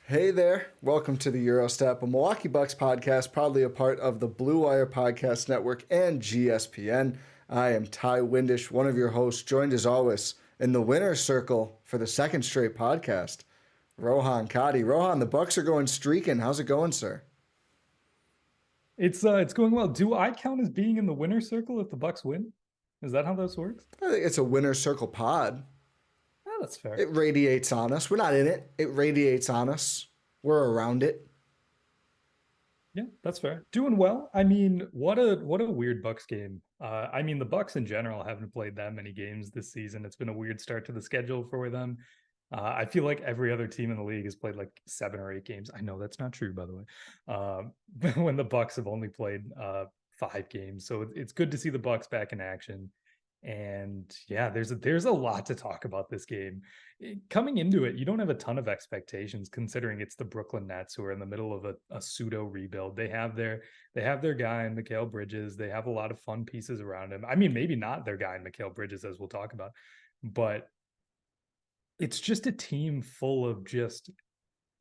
Hey there, welcome to the Gyro Step, a Milwaukee Bucks podcast, proudly a part of the Blue Wire Podcast Network and GSPN. I am Ty Windisch, one of your hosts, joined as always in the winner's circle for the second straight podcast, Rohan Katti. Rohan, the Bucks are going streaking. How's it going, sir? It's going well. Do I count as being in the winner's circle if the Bucks win? Is that how this works? I think it's a winner's circle pod. Oh, that's fair. It radiates on us. We're not in it. It radiates on us. We're around it. Yeah, that's fair. Doing well. I mean, what a weird Bucks game. The Bucks in general haven't played that many games this season. It's been a weird start to the schedule for them. I feel like every other team in the league has played like 7 or 8 games. I know that's not true, by the way. When the Bucks have only played 5 games, so it's good to see the Bucks back in action. And yeah, there's a lot to talk about this game. Coming into it, you don't have a ton of expectations considering it's the Brooklyn Nets who are in the middle of a pseudo rebuild. They have their guy in Mikal Bridges. They have a lot of fun pieces around him. I mean, maybe not their guy in Mikal Bridges, as we'll talk about, but it's just a team full of just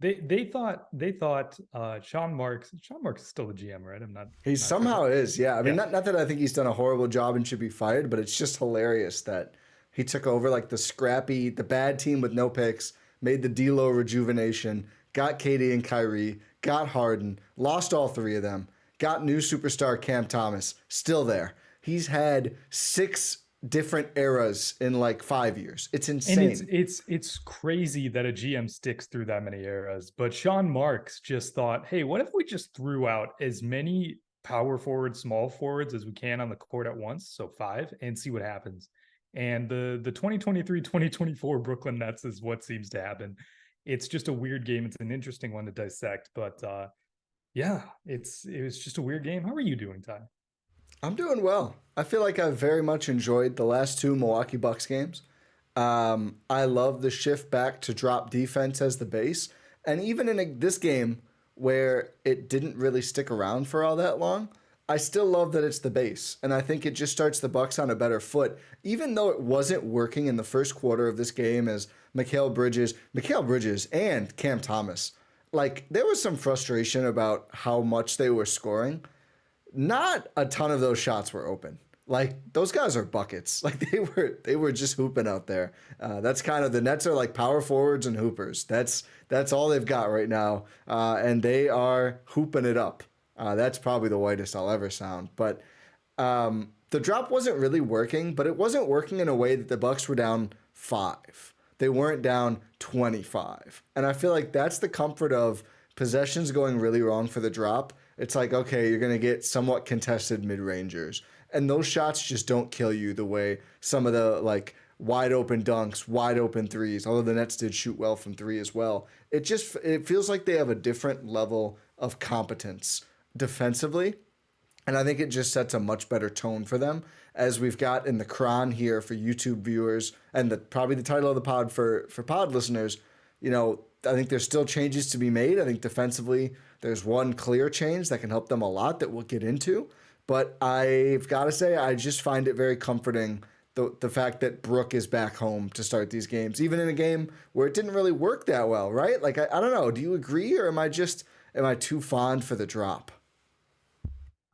they thought Sean Marks is still the GM, right? He Not tripping. somehow is, yeah. I mean, Yeah. not that I think he's done a horrible job and should be fired, but it's just hilarious that he took over like the bad team with no picks, made the D'Lo rejuvenation, got Katie and Kyrie, got Harden, lost all three of them, got new superstar Cam Thomas, still there. He's had six different eras in like 5 years. It's And it's insane. it's it's crazy that a GM sticks through that many eras. But Sean Marks just thought, hey, what if we just threw out as many power forwards, small forwards as we can on the court at once, so five, and see what happens. And the 2023-2024 Brooklyn Nets is what seems to happen. It's just a weird game. It's an interesting one to dissect, but yeah, it was just a weird game. How are you doing, Ty? I'm doing well. I feel like I've very much enjoyed the last two Milwaukee Bucks games. I love the shift back to drop defense as the base. And even in this game where it didn't really stick around for all that long, I still love that it's the base. And I think it just starts the Bucks on a better foot. Even though it wasn't working in the first quarter of this game as Mikal Bridges and Cam Thomas, like there was some frustration about how much they were scoring. Not a ton of those shots were open. Like those guys are buckets. Like they were just hooping out there. That's kind of the Nets are like power forwards and hoopers. That's all they've got right now, and they are hooping it up. That's probably the whitest I'll ever sound. But the drop wasn't really working. But it wasn't working in a way that the Bucks were down 5. They weren't down 25, and I feel like that's the comfort of possessions going really wrong for the drop. It's like, okay, you're going to get somewhat contested mid-rangers. And those shots just don't kill you the way some of the like wide open dunks, wide open threes, although the Nets did shoot well from three as well. It feels like they have a different level of competence defensively. And I think it just sets a much better tone for them as we've got in the cron here for YouTube viewers and probably the title of the pod for pod listeners. You know, I think there's still changes to be made. I think defensively, there's one clear change that can help them a lot that we'll get into. But I've got to say, I just find it very comforting the fact that Brook is back home to start these games, even in a game where it didn't really work that well, right? Like, I don't know. Do you agree or am I too fond for the drop?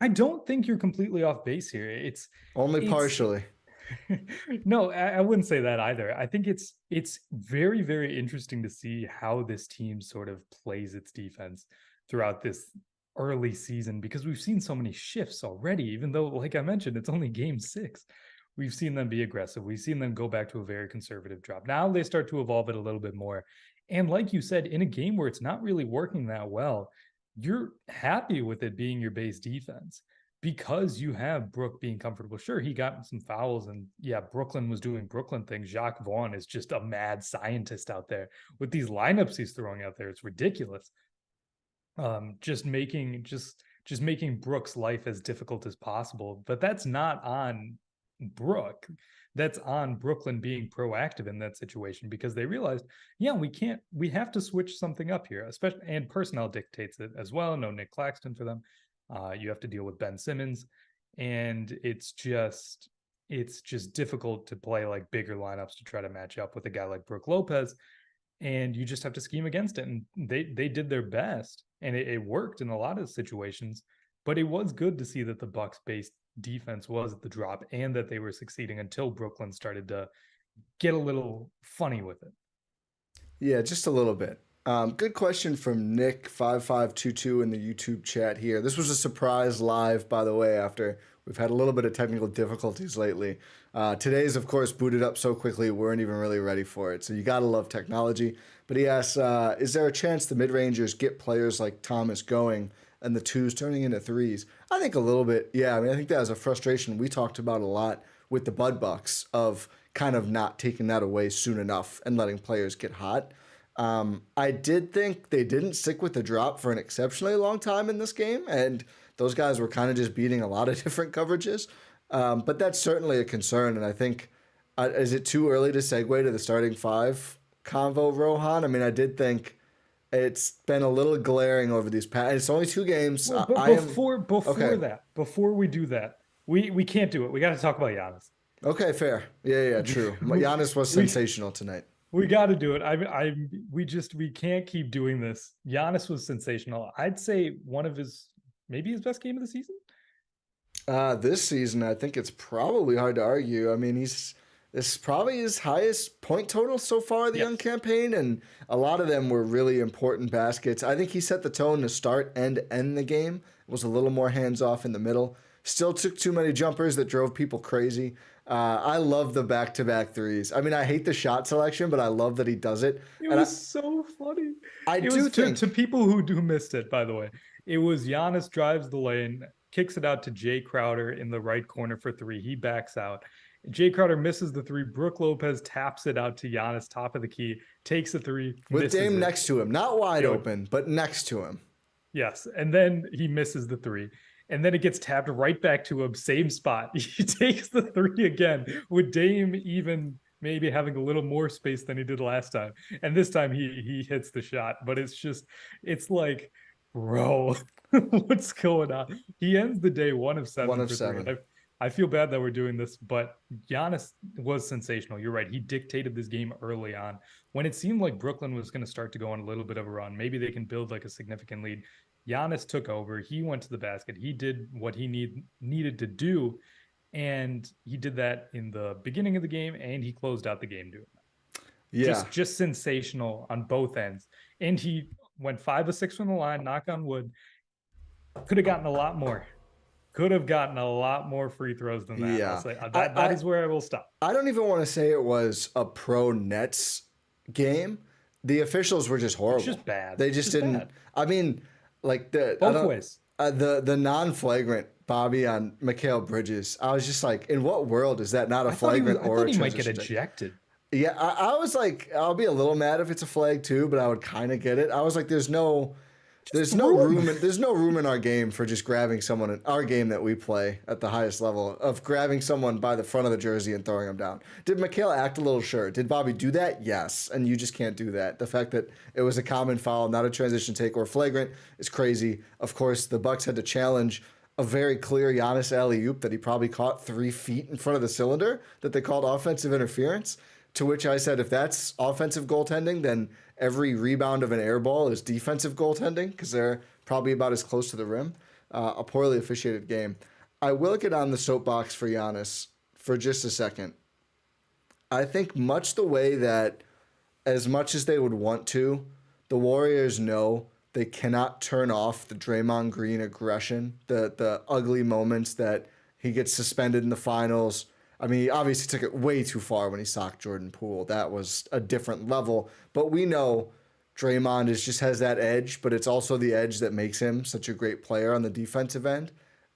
I don't think you're completely off base here. Only It's partially. no, I wouldn't say that either. I think it's very, very interesting to see how this team sort of plays its defense throughout this early season because we've seen so many shifts already, even though, like I mentioned, it's only game 6. We've seen them be aggressive. We've seen them go back to a very conservative drop. Now they start to evolve it a little bit more. And like you said, in a game where it's not really working that well, you're happy with it being your base defense because you have Brook being comfortable. Sure, he got some fouls, and yeah, Brooklyn was doing Brooklyn things. Jacques Vaughn is just a mad scientist out there with these lineups he's throwing out there. It's ridiculous. Just making Brook's life as difficult as possible. But that's not on Brook. That's on Brooklyn being proactive in that situation because they realized, yeah, we have to switch something up here, especially, and personnel dictates it as well. No Nick Claxton for them. You have to deal with Ben Simmons, and it's just difficult to play like bigger lineups to try to match up with a guy like Brook Lopez. and you just have to scheme against it. And they did their best, and it worked in a lot of situations. But it was good to see that the Bucks based defense was at the drop and that they were succeeding until Brooklyn started to get a little funny with it. Yeah, just a little bit. Good question from Nick5522 in the YouTube chat here. This was a surprise live, by the way, after we've had a little bit of technical difficulties lately. Today's, of course, booted up so quickly, we weren't even really ready for it. So you got to love technology. But he asks, is there a chance the mid-rangers get players like Thomas going and the twos turning into threes? I think a little bit, yeah. I mean, I think that was a frustration we talked about a lot with the Bud Bucks of kind of not taking that away soon enough and letting players get hot. I did think they didn't stick with the drop for an exceptionally long time in this game, and those guys were kind of just beating a lot of different coverages. But that's certainly a concern, and I think, is it too early to segue to the starting five convo, Rohan? I mean, I did think it's been a little glaring over these past. It's only 2 games. Well, but before we do that, we can't do it. We got to talk about Giannis. Okay, fair. Yeah, true. Giannis was sensational tonight. We got to do it. We can't keep doing this. Giannis was sensational. I'd say one of maybe his best game of the season. This season, I think it's probably hard to argue. I mean, this is probably his highest point total so far the young campaign, and a lot of them were really important baskets. I think he set the tone to start and end the game. It was a little more hands off in the middle. Still took too many jumpers that drove people crazy. I love the back-to-back threes. I mean, I hate the shot selection, but I love that he does it. It was so funny. I do think to people who missed it, by the way, it was Giannis drives the lane, kicks it out to Jay Crowder in the right corner for 3. He backs out. Jay Crowder misses the 3. Brook Lopez taps it out to Giannis, top of the key, takes a 3. With Dame next to him. Not wide open, but next to him. Yes, and then he misses the 3. And then it gets tapped right back to him, same spot. He takes the 3 again, with Dame even maybe having a little more space than he did last time. And this time he hits the shot. But it's like, bro, what's going on? He ends the day 1 of 7. 1 of 7. I feel bad that we're doing this, but Giannis was sensational. You're right. He dictated this game early on. When it seemed like Brooklyn was going to start to go on a little bit of a run, maybe they can build like a significant lead. Giannis took over. He went to the basket. He did what he needed to do, and he did that in the beginning of the game, and he closed out the game doing that. Yeah. Just sensational on both ends. And he went 5 of 6 from the line, knock on wood. Could have gotten a lot more. Could have gotten a lot more free throws than that. Yeah. That is where I will stop. I don't even want to say it was a pro Nets game. The officials were just horrible. It's just bad. They just didn't. Bad. I mean, like both ways. The non-flagrant Bobby on Mikal Bridges. I was just like, in what world is that not a flagrant or a transition? I thought he might get ejected. Yeah, I was like, I'll be a little mad if it's a flag too, but I would kind of get it. I was like, there's no room in our game for just grabbing someone in our game that we play at the highest level of grabbing someone by the front of the jersey and throwing them down. Did Mikal act a little sure? Did Bobby do that? Yes. And you just can't do that. The fact that it was a common foul, not a transition take or flagrant is crazy. Of course, the Bucks had to challenge a very clear Giannis alley-oop that he probably caught 3 feet in front of the cylinder that they called offensive interference. To which I said, if that's offensive goaltending, then every rebound of an air ball is defensive goaltending because they're probably about as close to the rim. A poorly officiated game. I will get on the soapbox for Giannis for just a second. I think much the way that, as much as they would want to, the Warriors know they cannot turn off the Draymond Green aggression, the ugly moments that he gets suspended in the finals. I mean, he obviously took it way too far when he socked Jordan Poole. That was a different level. But we know Draymond just has that edge, but it's also the edge that makes him such a great player on the defensive end.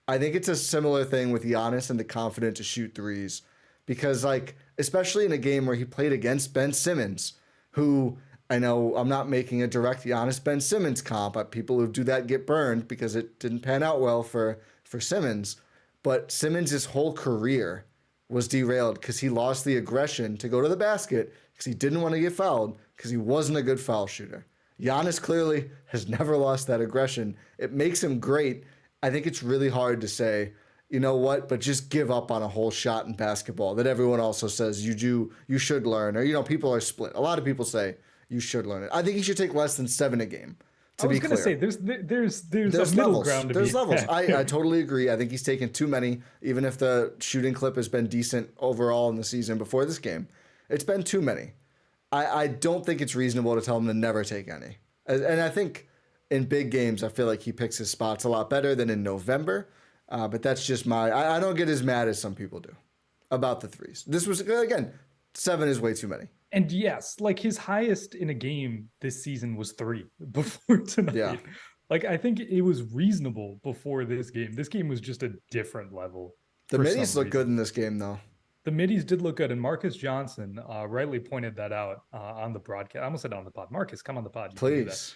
I think it's a similar thing with Giannis and the confidence to shoot threes. Because, like, especially in a game where he played against Ben Simmons, who, I know I'm not making a direct Giannis-Ben Simmons comp, but people who do that get burned because it didn't pan out well for Simmons. But Simmons' whole career was derailed because he lost the aggression to go to the basket because he didn't want to get fouled because he wasn't a good foul shooter. Giannis clearly has never lost that aggression. It makes him great. I think it's really hard to say, you know what, but just give up on a whole shot in basketball that everyone also says you should learn. Or, people are split. A lot of people say You should learn it. I think he should take less than 7 a game. I was going to say there's a middle levels. ground to There's be levels. had. I totally agree. I think he's taken too many, even if the shooting clip has been decent overall in the season before this game. It's been too many. I don't think it's reasonable to tell him to never take any. And I think in big games, I feel like he picks his spots a lot better than in November. But that's just I don't get as mad as some people do about the threes. This was, again, 7 is way too many. And yes, like his highest in a game this season was 3 before tonight. Yeah. Like I think it was reasonable before this game. This game was just a different level. The middies look good in this game, though. The middies did look good, and Marcus Johnson rightly pointed that out on the broadcast. I almost said on the pod. Marcus, come on the pod. Please.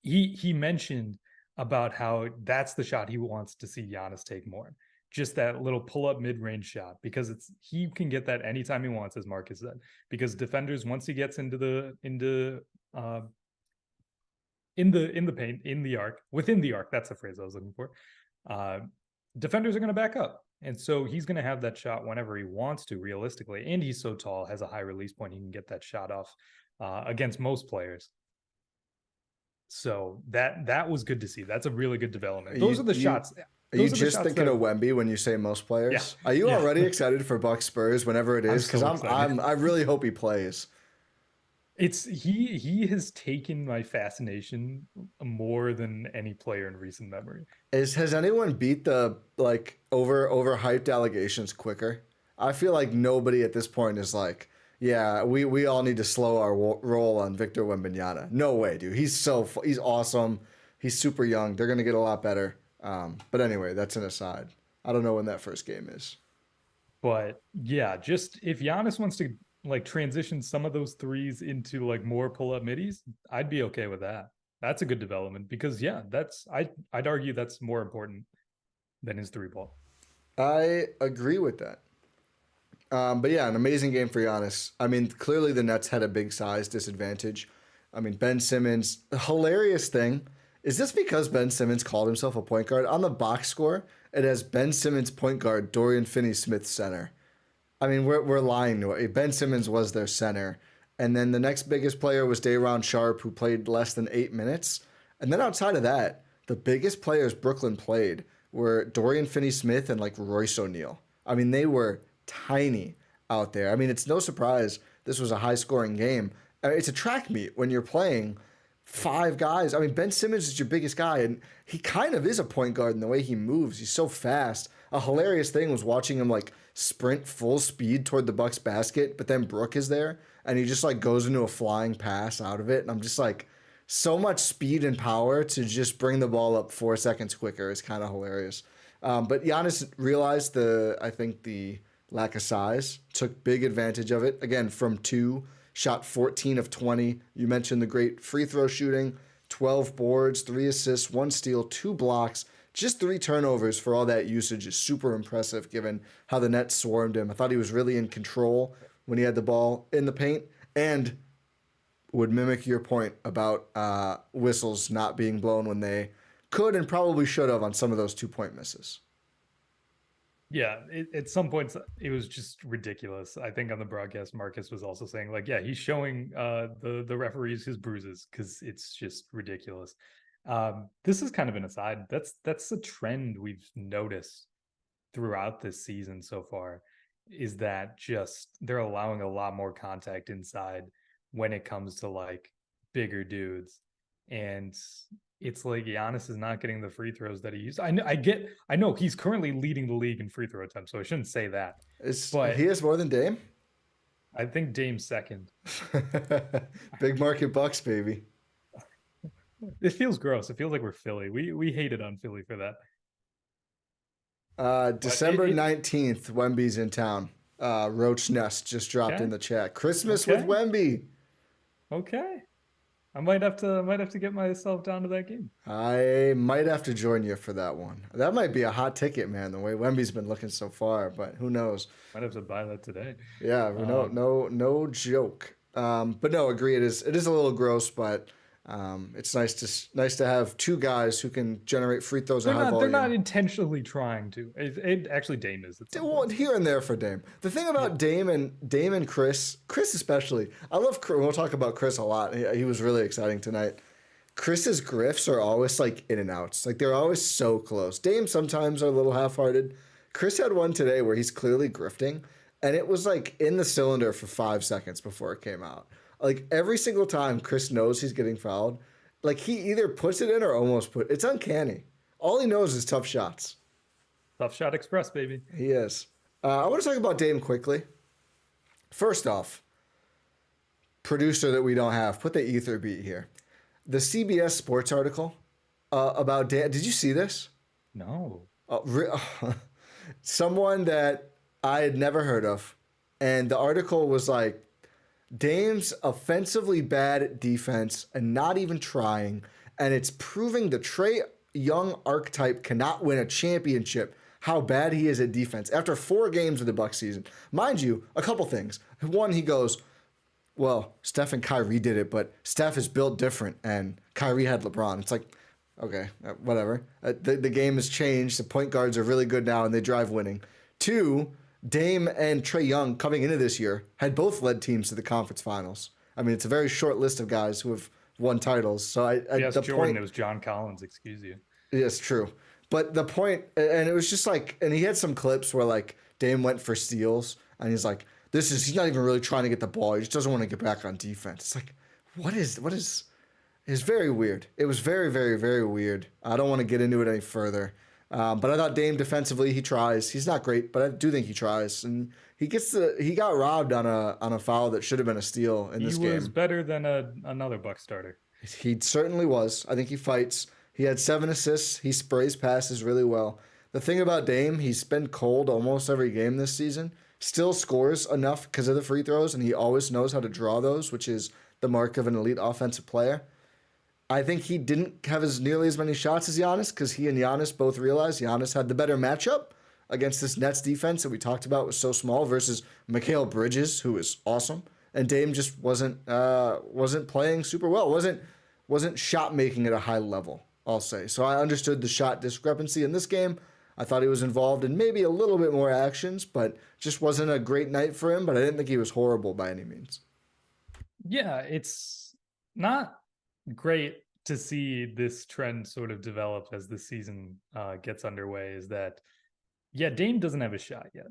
He mentioned about how that's the shot he wants to see Giannis take more. Just that little pull-up mid-range shot, because he can get that anytime he wants, as Marcus said. Because defenders, once he gets into the paint, in the arc, within the arc, that's the phrase I was looking for. Defenders are going to back up. And so he's going to have that shot whenever he wants to, realistically. And he's so tall, has a high release point. He can get that shot off against most players. So that was good to see. That's a really good development. Those are the shots. Are you just thinking of Wemby when you say most players? Yeah. Are you already excited for Bucks Spurs whenever it is? Because I really hope he plays. He has taken my fascination more than any player in recent memory. Has anyone beat the overhyped allegations quicker? I feel like nobody at this point is like, yeah, we all need to slow our roll on Victor Wembanyama. No way, dude. He's awesome. He's super young. They're gonna get a lot better. But anyway, that's an aside. I don't know when that first game is. But yeah, just if Giannis wants to transition some of those threes into more pull-up middies, I'd be okay with that. That's a good development because I'd argue that's more important than his 3-ball. I agree with that. But yeah, an amazing game for Giannis. I mean, clearly the Nets had a big size disadvantage. I mean, Ben Simmons, hilarious thing. Is this because Ben Simmons called himself a point guard? On the box score, it has Ben Simmons point guard, Dorian Finney-Smith center. I mean, we're lying to it. Ben Simmons was their center. And then the next biggest player was Day'Ron Sharpe, who played less than 8 minutes. And then outside of that, the biggest players Brooklyn played were Dorian Finney-Smith and Royce O'Neal. I mean, they were tiny out there. I mean, it's no surprise this was a high-scoring game. I mean, it's a track meet when you're playing 5 guys. I mean, Ben Simmons is your biggest guy, and he kind of is a point guard in the way he moves. He's so fast. A hilarious thing was watching him sprint full speed toward the Bucks basket, but then Brook is there, and he just goes into a flying pass out of it, and I'm just so much speed and power to just bring the ball up 4 seconds quicker is kind of hilarious. But Giannis realized I think the lack of size, took big advantage of it. Again, from 2, shot 14 of 20. You mentioned the great free throw shooting, 12 boards, 3 assists, 1 steal, 2 blocks, just 3 turnovers for all that usage is super impressive given how the Nets swarmed him. I thought he was really in control when he had the ball in the paint and would mimic your point about whistles not being blown when they could and probably should have on some of those 2-point misses. Yeah, at some points it was just ridiculous. I think on the broadcast, Marcus was also saying he's showing the referees his bruises because it's just ridiculous. This is kind of an aside. That's a trend we've noticed throughout this season so far, is that just they're allowing a lot more contact inside when it comes to bigger dudes, and it's Giannis is not getting the free throws that he used. I know he's currently leading the league in free throw attempts, so I shouldn't say that. But he has more than Dame? I think Dame's second. Big market Bucks, baby. It feels gross. It feels like we're Philly. We hated on Philly for that. December 19th, Wemby's in town. Roach Nest just dropped in the chat. Christmas with Wemby. Okay. I might have to get myself down to that game. I might have to join you for that one. That might be a hot ticket, man, the way Wemby's been looking so far, but who knows? Might have to buy that today. Yeah, no joke. But no, agree. It is a little gross, but It's nice to have two guys who can generate free throws at high volume. They're not intentionally trying to. It actually Dame is. Well, here and there for Dame. The thing about Dame and Chris especially, I love Chris. We'll talk about Chris a lot. He was really exciting tonight. Chris's griffs are always like in and outs. Like they're always so close. Dame sometimes are a little half-hearted. Chris had one today where he's clearly grifting, and it was like in the cylinder for 5 seconds before it came out. Like every single time Chris knows he's getting fouled, like he either puts it in or almost put. It's uncanny. All he knows is tough shots. Tough shot express, baby. He is. I want to talk about Dame quickly. First off, producer that we don't have, put the ether beat here. The CBS Sports article about Dame. Did you see this? No. Someone that I had never heard of, and the article was like, Dame's offensively bad at defense and not even trying, and it's proving the Trae Young archetype cannot win a championship. How bad he is at defense after 4 games of the Bucks season. Mind you, a couple things. One, he goes, well, Steph and Kyrie did it, but Steph is built different, and Kyrie had LeBron. It's like, okay, whatever. The game has changed. The point guards are really good now, and they drive winning. 2, Dame and Trae Young coming into this year had both led teams to the conference finals. I mean, it's a very short list of guys who have won titles. So yes, Jordan, it was John Collins. Excuse you. Yes, true. But the point, and it was just like, and he had some clips where like Dame went for steals, and he's like, he's not even really trying to get the ball. He just doesn't want to get back on defense. It's like, it's very weird. It was very, very, very weird. I don't want to get into it any further. But I thought Dame defensively, he tries. He's not great, but I do think he tries. And he got robbed on a foul that should have been a steal in this game. He was better than another Buck starter. He certainly was. I think he fights. He had 7 assists. He sprays passes really well. The thing about Dame, he's been cold almost every game this season. Still scores enough because of the free throws, and he always knows how to draw those, which is the mark of an elite offensive player. I think he didn't have nearly as many shots as Giannis because he and Giannis both realized Giannis had the better matchup against this Nets defense that we talked about was so small versus Mikal Bridges, who is awesome. And Dame just wasn't playing super well. Wasn't shot making at a high level, I'll say. So I understood the shot discrepancy in this game. I thought he was involved in maybe a little bit more actions, but just wasn't a great night for him. But I didn't think he was horrible by any means. Yeah, it's not great to see this trend sort of develop as the season gets underway. Is that, Dame doesn't have a shot yet.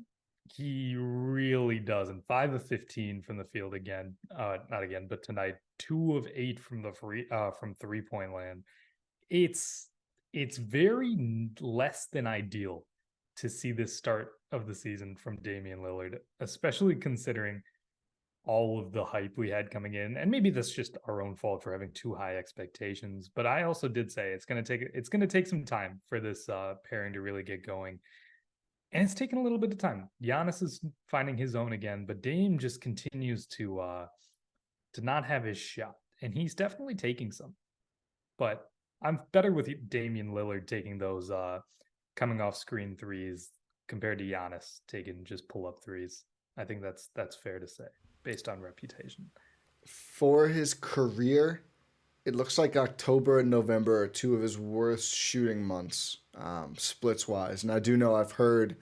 He really doesn't. 5 of 15 from the field again. Not again, but tonight. 2 of 8 from the from 3-point land. It's very less than ideal to see this start of the season from Damian Lillard, especially considering all of the hype we had coming in. And maybe that's just our own fault for having too high expectations. But I also did say it's going to take some time for this pairing to really get going. And it's taken a little bit of time. Giannis is finding his own again, but Dame just continues to not have his shot. And he's definitely taking some. But I'm better with Damian Lillard taking those coming off screen threes compared to Giannis taking just pull-up threes. I think that's fair to say based on reputation. For his career, it looks like October and November are 2 of his worst shooting months, splits-wise. And I do know I've heard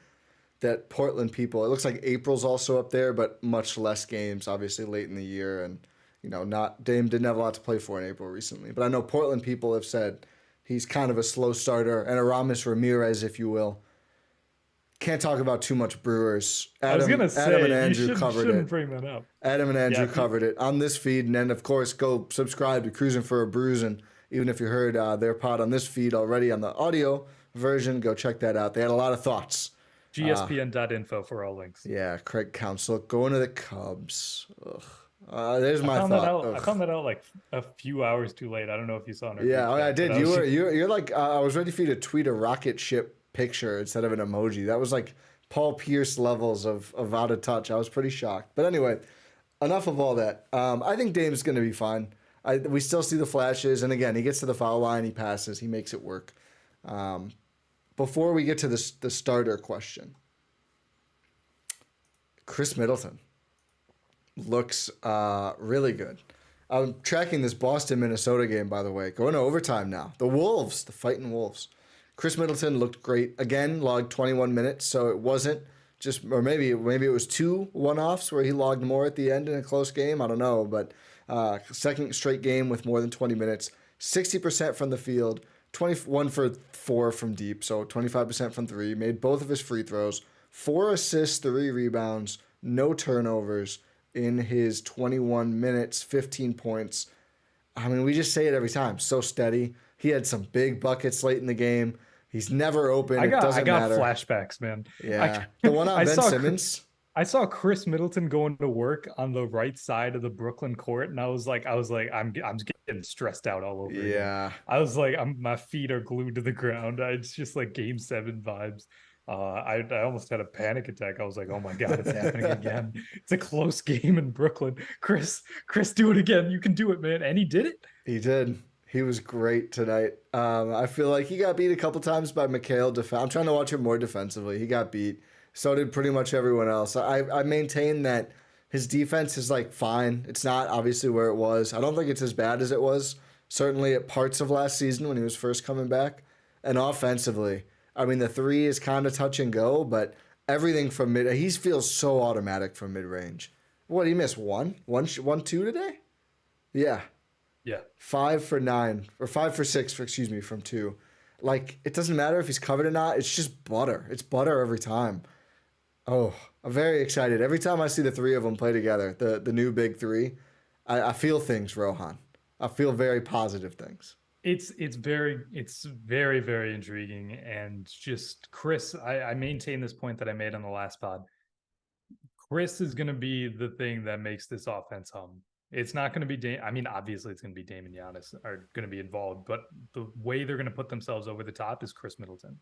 that Portland people, it looks like April's also up there, but much less games, obviously late in the year. And, Dame didn't have a lot to play for in April recently. But I know Portland people have said he's kind of a slow starter, and Aramis Ramirez, if you will. Can't talk about too much Brewers. Adam and Andrew covered it. Bring that up. Adam and Andrew covered it on this feed. And then, of course, go subscribe to Cruising for a Brews. And even if you heard their pod on this feed already on the audio version, go check that out. They had a lot of thoughts. GSPN.info for all links. Yeah, Craig Counsell going to the Cubs. Ugh. There's my thought. I found that out like a few hours too late. I don't know if you saw it. Yeah, I did. You're like I was ready for you to tweet a rocket ship picture instead of an emoji. That was like Paul Pierce levels of out of touch. I was pretty shocked. But anyway, enough of all that. I think Dame's going to be fine. We still see the flashes, and again, he gets to the foul line, he passes, he makes it work. Before we get to the starter question, Chris Middleton looks really good. I'm tracking this Boston Minnesota game, by the way. Going to overtime now. The Wolves, the fighting Wolves. Chris Middleton looked great again. Logged 21 minutes, so it wasn't just, or maybe it was 2 one-offs where he logged more at the end in a close game. I don't know, but second straight game with more than 20 minutes. 60% from the field, 21 for 4 from deep, so 25% from 3. Made both of his free throws. 4 assists, 3 rebounds, no turnovers in his 21 minutes, 15 points. I mean, we just say it every time. So steady. He had some big buckets late in the game. He's never open. It doesn't matter. I got flashbacks, man. Yeah. The one on Ben Simmons. I saw Chris Middleton going to work on the right side of the Brooklyn court, and I was like, I'm getting stressed out all over. Yeah. Again. I was like, my feet are glued to the ground. It's just like Game 7 vibes. I almost had a panic attack. I was like, oh my God, it's happening again. It's a close game in Brooklyn. Chris, do it again. You can do it, man. And he did it. He did. He was great tonight. I feel like he got beat a couple times by Mikhail. I'm trying to watch him more defensively. He got beat. So did pretty much everyone else. I maintain that his defense is like fine. It's not obviously where it was. I don't think it's as bad as it was. Certainly at parts of last season when he was first coming back. And offensively, I mean, the 3 is kind of touch and go, but everything from mid, he feels so automatic from mid range. What, he missed 1, 2 today? Yeah. Yeah. 5 for 9 or 5 for 6 from 2. Like, it doesn't matter if he's covered or not. It's just butter. It's butter every time. Oh, I'm very excited. Every time I see the 3 of them play together, the new big 3, I feel things, Rohan. I feel very positive things. It's very, very intriguing. And just Chris, I maintain this point that I made on the last pod. Chris is going to be the thing that makes this offense hum. It's not going to be obviously it's going to be Damian and Giannis are going to be involved, but the way they're going to put themselves over the top is Chris Middleton.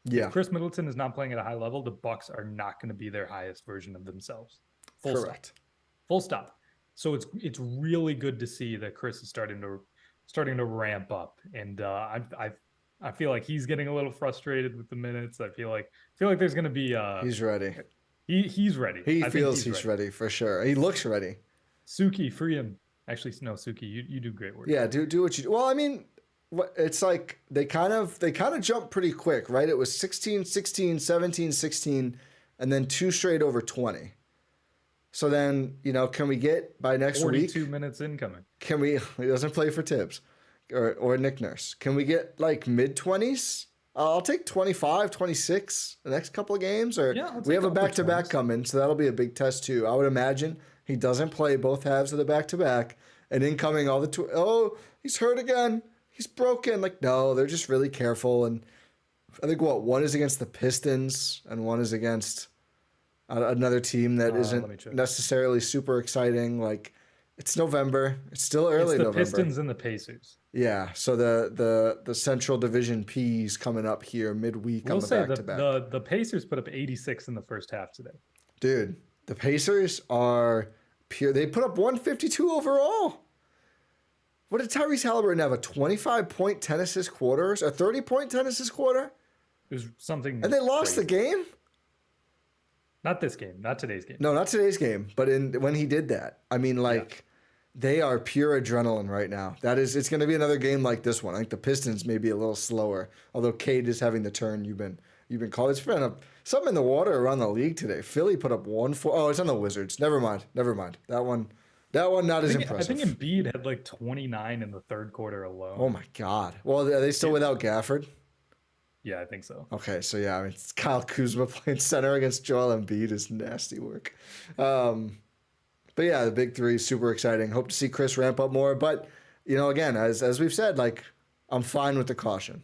Yeah. If Chris Middleton is not playing at a high level, the Bucks are not going to be their highest version of themselves. Correct. Full stop. So it's really good to see that Chris is starting to ramp up, and I feel like he's getting a little frustrated with the minutes. I feel like there's going to be he's ready. He's ready. He feels he's ready for sure. He looks ready. Suki, free him. Actually, no, Suki, you do great work. Yeah, do what you do. Well, I mean, it's like they kind of jump pretty quick, right? It was 16, 16, 17, 16, and then 2 straight over 20. So then, can we get by next 42 week? minutes incoming. Can we? He doesn't play for Tibbs or Nick Nurse. Can we get like mid-20s? I'll take 25, 26 the next couple of games. Or we have a back-to-back coming, so that'll be a big test too. I would imagine he doesn't play both halves of the back-to-back. And incoming all the he's hurt again. He's broken. Like, no, they're just really careful. And I think one is against the Pistons and one is against another team that isn't necessarily super exciting. Like, it's November. It's still early November. It's the Pistons and the Pacers. Yeah, so the Central Division P's coming up here midweek on the back-to-back. The Pacers put up 86 in the first half today. Dude, the Pacers are pure. They put up 152 overall. What did Tyrese Halliburton have? A 25-point 10-assist quarter? A 30-point 10-assist quarter? It was something. And they lost the game? Not this game. Not today's game. No, not today's game. But when he did that, I mean, they are pure adrenaline right now. It's going to be another game like this one. I think the Pistons may be a little slower, although Cade is having the turn you've been called. It's been something in the water around the league today. Philly put up 1-4. Oh, it's on the Wizards. Never mind. That one not as impressive. I think Embiid had like 29 in the third quarter alone. Oh my God. Well, are they still without Gafford? Yeah, I think so. Okay, so yeah, I mean, it's Kyle Kuzma playing center against Joel Embiid is nasty work. But yeah, the big 3 is super exciting. Hope to see Chris ramp up more. But, again, as we've said, like, I'm fine with the caution.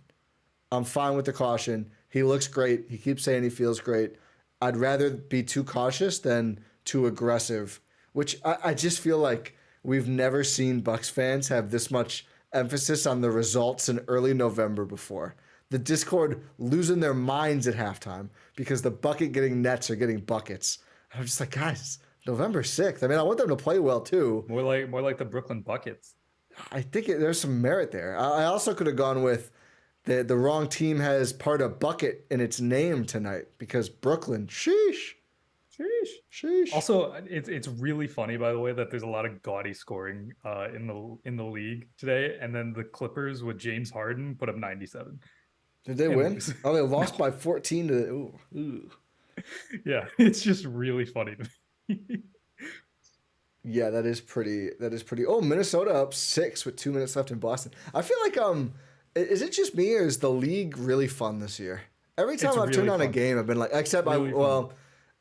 He looks great. He keeps saying he feels great. I'd rather be too cautious than too aggressive, which I just feel like we've never seen Bucks fans have this much emphasis on the results in early November before. The Discord losing their minds at halftime because the bucket-getting Nets are getting buckets. I'm just like, guys, November 6th. I mean, I want them to play well, too. More like the Brooklyn Buckets. I think there's some merit there. I also could have gone with the wrong team has part of bucket in its name tonight because Brooklyn, sheesh. Sheesh. Also, it's really funny, by the way, that there's a lot of gaudy scoring in the league today, and then the Clippers with James Harden put up 97 Did they and win? lose. Oh, they lost No. by 14 to. Ooh. Yeah, it's just really funny to me. Yeah, that is pretty. Oh, Minnesota up 6 with 2 minutes left in Boston. I feel like is it just me or is the league really fun this year? Every time It's I've turned really on a fun. game, I've been like, Really fun.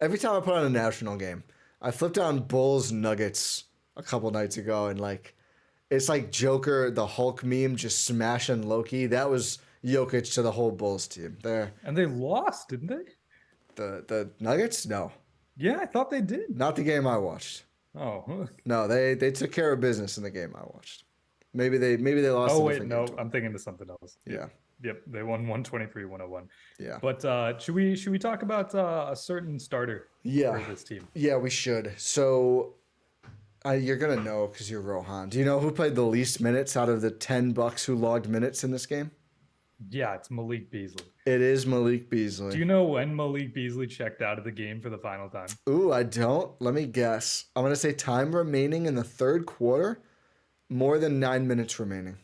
every time I put on a national game, I flipped on Bulls Nuggets a couple nights ago, and like, it's like Joker the Hulk meme just smashing Loki. That was Jokic to the whole Bulls team. There, And they lost, didn't they? the Nuggets, no, Yeah, I thought they did. not the game I watched. Oh. No, they took care of business in the game I watched. Maybe they lost. Oh a wait, different no, game I'm thinking of something else. Yeah, Yep, they won 123-101. yeah, But should we talk about a certain starter yeah, for this team? yeah. We should. So, you're gonna know because you're Rohan. Do you know who played the least minutes out of the 10 Bucks who logged minutes in this game? Yeah, it's Malik Beasley. It is Malik Beasley. Do you know when Malik Beasley checked out of the game for the final time? Ooh, I don't. Let me guess. I'm gonna say time remaining in the third quarter, more than 9 minutes remaining.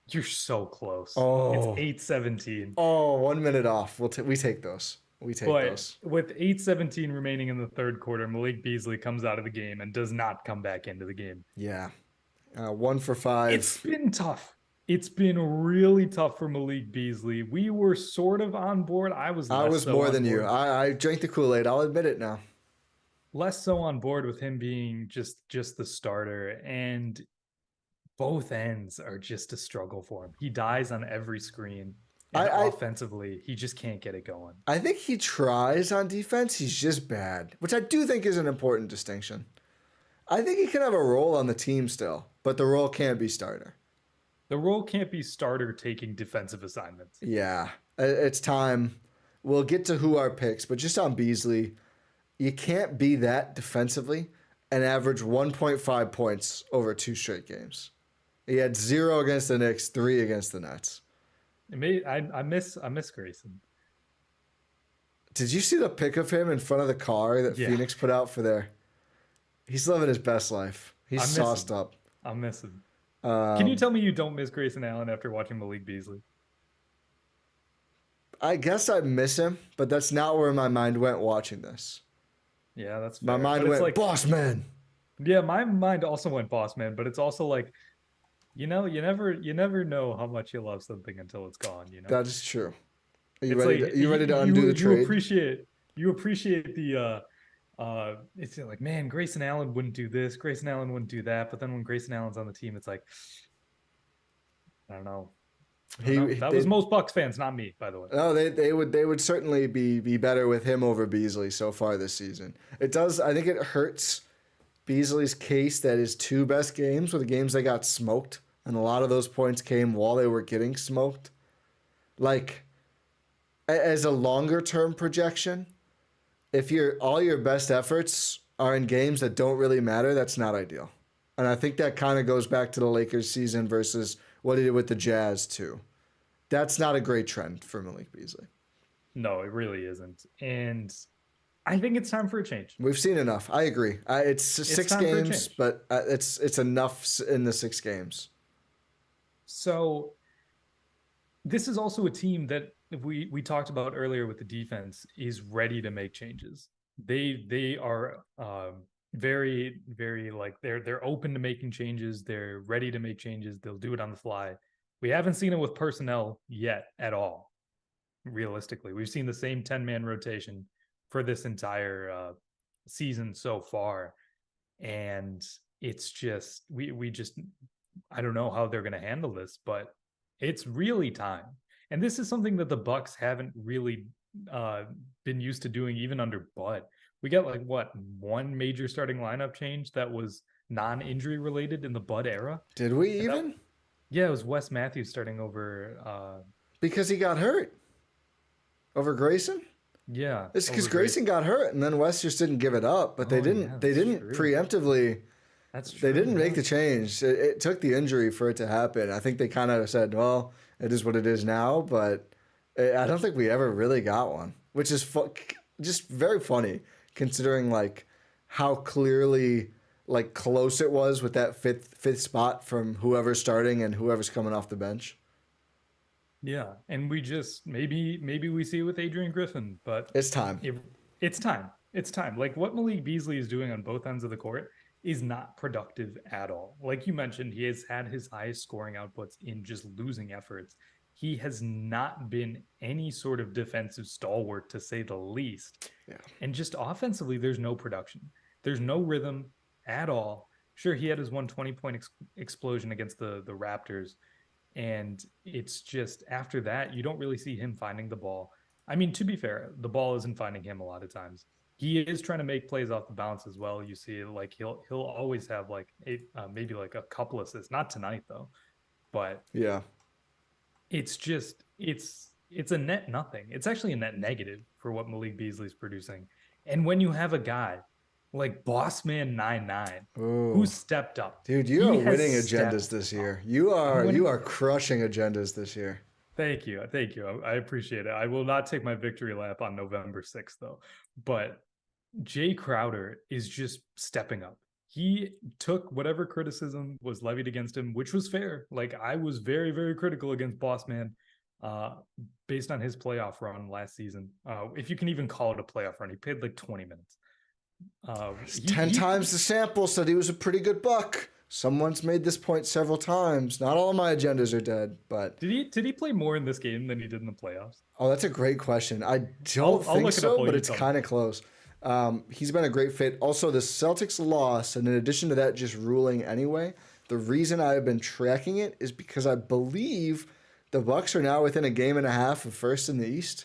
You're so close. Oh. It's 8:17. Oh, 1 minute off. We take those. We take But those. with 8:17 remaining in the third quarter, Malik Beasley comes out of the game and does not come back into the game. Yeah. 1 for 5. It's been tough. It's been really tough for Malik Beasley. We were sort of on board. I was so more on than you. board. I drank the Kool-Aid. I'll admit it now. Less so on board with him being just the starter, and both ends are just a struggle for him. He dies on every screen, and offensively, he just can't get it going. I think he tries on defense. He's just bad, which I do think is an important distinction. I think he can have a role on the team still, but the role can't be starter. The role can't be starter taking defensive assignments. Yeah, it's time. We'll get to who our picks, but just on Beasley, you can't be that defensively and average 1.5 points over 2 straight games. He had 0 against the Knicks, 3 against the Nets. I miss Grayson. Did you see the pic of him in front of the car that Phoenix put out for their? He's living his best life. He's sauced up. I'm missing. Can you tell me you don't miss Grayson Allen after watching Malik Beasley? I guess I miss him, but that's not where my mind went watching this. Yeah, that's fair. My mind went, like, boss man. Yeah, my mind also went boss man, but it's also like, you never know how much you love something until it's gone. That is true. Are you ready to undo the trade? You appreciate the it's like, man, Grayson Allen wouldn't do this, Grayson Allen wouldn't do that, but then when Grayson Allen's on the team, it's like, I don't know. That was most Bucks fans, not me, by the way. No, they would certainly be better with him over Beasley so far this season. It does. I think it hurts Beasley's case that his 2 best games were the games they got smoked, and a lot of those points came while they were getting smoked. Like, as a longer term projection, if all your best efforts are in games that don't really matter, that's not ideal. And I think that kind of goes back to the Lakers season versus what he did with the Jazz too. That's not a great trend for Malik Beasley. No, it really isn't. And I think it's time for a change. We've seen enough. I agree. It's 6 games, but it's enough in the 6 games. So this is also a team that we talked about earlier with the defense is ready to make changes. They are very, very, like, they're open to making changes. They're ready to make changes. They'll do it on the fly. We haven't seen it with personnel yet at all. Realistically, we've seen the same 10-man rotation for this entire season so far, and it's just we just, I don't know how they're going to handle this, but it's really time. And this is something that the Bucks haven't really been used to doing, even under Bud. We got like one major starting lineup change that was non-injury related in the Bud era. Did we even? Yeah, it was Wes Matthews starting over because he got hurt over Grayson. Yeah, it's because Grayson got hurt, and then Wes just didn't give it up. But they didn't preemptively. That's true. They didn't make the change. It took the injury for it to happen. I think they kind of said, "Well, it is what it is now." But I don't think we ever really got one, which is just very funny. considering like how clearly like close it was with that fifth spot from whoever's starting and whoever's coming off the bench. Yeah, and we just maybe we see it with Adrian Griffin, but It's time. it's time. It's time. Like what Malik Beasley is doing on both ends of the court is not productive at all. Like you mentioned, he has had his highest scoring outputs in just losing efforts. He has not been any sort of defensive stalwart, to say the least. Yeah. And just offensively, there's no production. There's no rhythm at all. Sure, he had his 120-point explosion against the Raptors. And it's just after that, you don't really see him finding the ball. I mean, to be fair, the ball isn't finding him a lot of times. He is trying to make plays off the bounce as well. You see, like he'll always have like maybe like a couple assists. Not tonight though, but yeah, it's just it's a net nothing. It's actually a net negative for what Malik Beasley's producing. And when you have a guy like Bossman99 who stepped up, dude, you are winning agendas this year. You are crushing agendas this year. Thank you. I appreciate it. I will not take my victory lap on November 6th though. But Jay Crowder is just stepping up. He took whatever criticism was levied against him, which was fair. Like I was very, very critical against Bossman based on his playoff run last season. If you can even call it a playoff run, he played like 20 minutes. 10 times the sample said he was a pretty good Buck. Someone's made this point several times. Not all of my agendas are dead, but did he play more in this game than he did in the playoffs? Oh, that's a great question. I don't think so, but it's kind of close. He's been a great fit. Also, the Celtics lost, and in addition to that, just ruling anyway. The reason I've been tracking it is because I believe the Bucks are now within a game and a half of first in the East.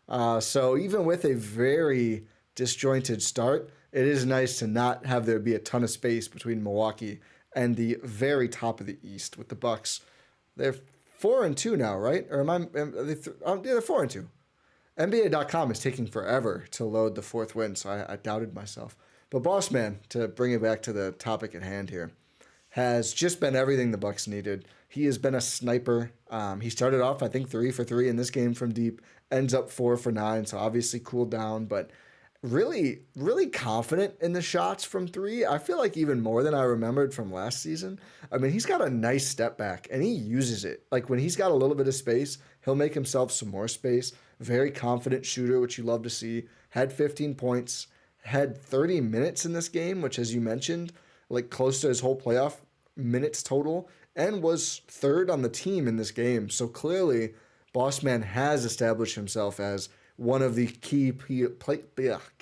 So even with a very disjointed start, it is nice to not have there be a ton of space between Milwaukee and the very top of the East with the Bucks. They're 4-2 now, right? Or am I? They're 4-2. NBA.com is taking forever to load the fourth win, so I doubted myself. But Bossman, to bring it back to the topic at hand here, has just been everything the Bucks needed. He has been a sniper. He started off, I think, 3 for 3 in this game from deep, ends up 4 for 9, so obviously cooled down, but really, really confident in the shots from 3. I feel like even more than I remembered from last season. I mean, he's got a nice step back, and he uses it. Like, when he's got a little bit of space, he'll make himself some more space. Very confident shooter, which you love to see. Had 15 points, had 30 minutes in this game, which, as you mentioned, like close to his whole playoff minutes total, and was third on the team in this game. So clearly, Bossman has established himself as one of the key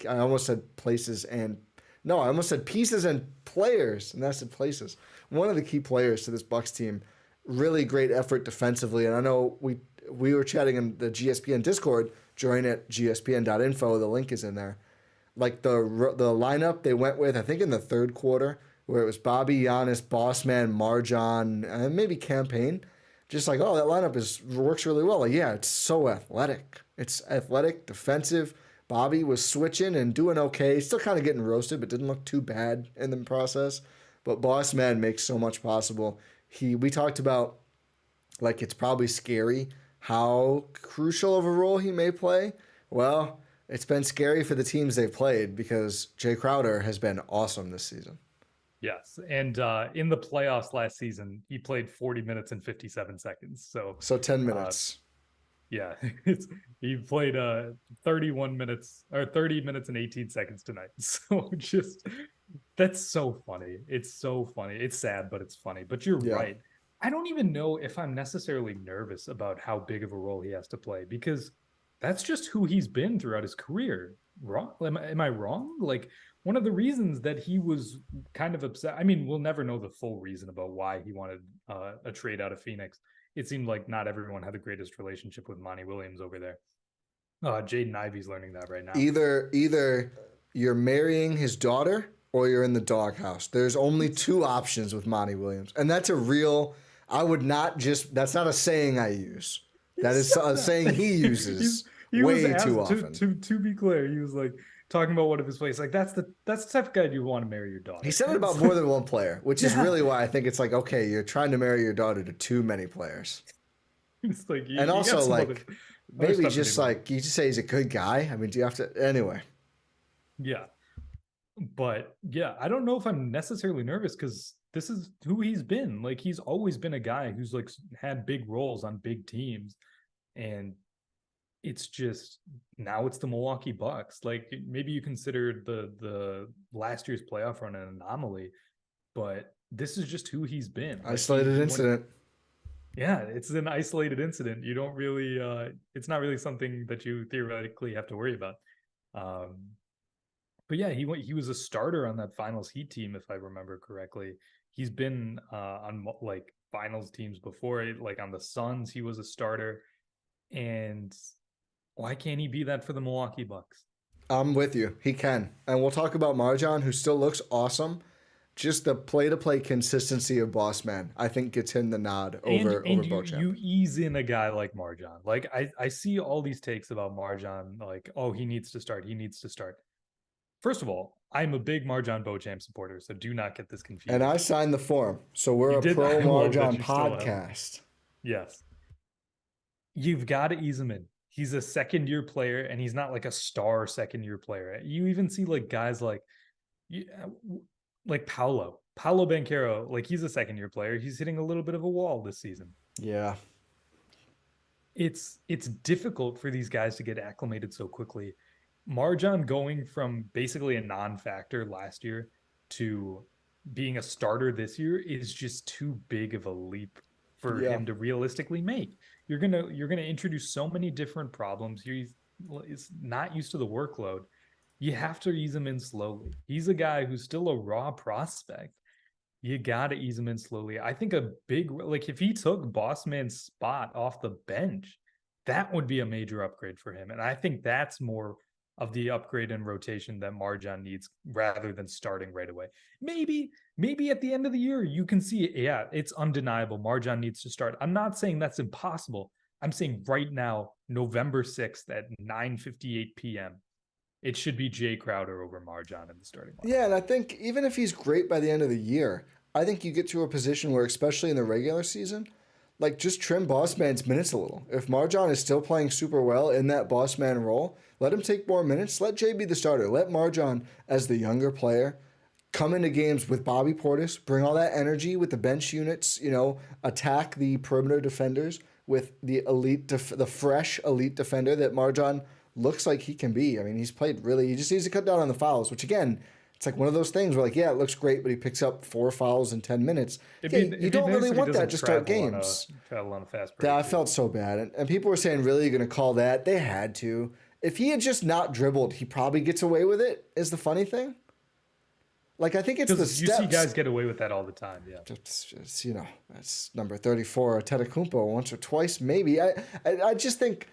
I almost said places and no, I almost said pieces and players, and I said places. One of the key players to this Bucks team. Really great effort defensively, and I know we were chatting in the GSPN Discord. Join at gspn.info. The link is in there. Like the lineup they went with, I think in the third quarter, where it was Bobby, Giannis, Bossman, Marjan, and maybe Campaign. Just like, oh, that lineup works really well. Like, yeah, it's so athletic. It's athletic, defensive. Bobby was switching and doing okay. Still kind of getting roasted, but didn't look too bad in the process. But Bossman makes so much possible. We talked about, like, it's probably scary how crucial of a role he may play. Well, it's been scary for the teams they've played because Jay Crowder has been awesome this season. Yes, and in the playoffs last season, he played 40 minutes and 57 seconds. So 10 minutes. Yeah, he played 31 minutes or 30 minutes and 18 seconds tonight. So just that's so funny. It's so funny. It's sad, but it's funny. But you're right. I don't even know if I'm necessarily nervous about how big of a role he has to play because that's just who he's been throughout his career. Wrong? Am I wrong? Like one of the reasons that he was kind of upset. I mean, we'll never know the full reason about why he wanted a trade out of Phoenix. It seemed like not everyone had the greatest relationship with Monty Williams over there. Jaden Ivey's learning that right now. Either you're marrying his daughter or you're in the doghouse. There's only 2 options with Monty Williams. And that's a real, that's not a saying I use. That is a saying he uses way too often. To be clear, he was like talking about one of his plays. Like that's the type of guy you want to marry your daughter. He said it about more than one player, which is really why I think it's like, okay, you're trying to marry your daughter to too many players. It's like, and also like maybe just like you just say he's a good guy. I mean, do you have to anyway? Yeah. But yeah, I don't know if I'm necessarily nervous because this is who he's been. Like he's always been a guy who's like had big roles on big teams. And it's just now it's the Milwaukee Bucks. Like maybe you consider the last year's playoff run an anomaly, but this is just who he's been. Like Isolated incident. yeah, it's an isolated incident. You don't really it's not really something that you theoretically have to worry about. Um but yeah, he was a starter on that finals Heat team, if I remember correctly. He's been on like finals teams before, like on the Suns, he was a starter. And why can't he be that for the Milwaukee Bucks? I'm with you. He can. And we'll talk about Marjan, who still looks awesome. Just the play-to-play consistency of Boss Man, I think, gets him the nod over You Beauchamp. ease in a guy like Marjan. Like I see all these takes about Marjan, like, oh, he needs to start. He needs to start. First of all, I'm a big Marjan Beauchamp supporter, so do not get this And I confused. signed the form, so we're You a did. pro I love that Marjan you still have. podcast. Yes. You've got to ease him in. He's a second year player, and he's not like a star second year player. You even see like guys like Paolo Banchero, like he's a second year player. He's hitting a little bit of a wall this season. Yeah. It's difficult for these guys to get acclimated so quickly. Marjan going from basically a non-factor last year to being a starter this year is just too big of a leap for Yeah. him to realistically make. You're gonna introduce so many different problems. He's not used to the workload. You have to ease him in slowly. He's a guy who's still a raw prospect. You got to ease him in slowly. I think a big, like if he took Bossman's spot off the bench, that would be a major upgrade for him. And I think that's more of the upgrade in rotation that Marjan needs rather than starting right away. Maybe at the end of the year, you can see, yeah, it's undeniable. Marjan needs to start. I'm not saying that's impossible. I'm saying right now, November 6th at 9:58 p.m., it should be Jay Crowder over Marjan in the starting line. Yeah, and I think even if he's great by the end of the year, I think you get to a position where, especially in the regular season, like just trim Boss Man's minutes a little. If Marjan is still playing super well in that Boss Man role, let him take more minutes. Let Jay be the starter. Let Marjan, as the younger player, come into games with Bobby Portis, bring all that energy with the bench units, attack the perimeter defenders with the the fresh elite defender that Marjan looks like he can be. I mean, he's played really, he just needs to cut down on the fouls, which again, it's like one of those things where like, yeah, it looks great, but he picks up 4 fouls in 10 minutes. You don't Nice really if he want that doesn't to start games. travel on a fast That break I too. felt so bad. And people were saying, really, you're going to call that? They had to. If he had just not dribbled, he probably gets away with it, is the funny thing. Like, I think it's the Because you see steps. guys get away with that all the time. Yeah. Just, that's number 34, Antetokounmpo, once or twice, maybe. I just think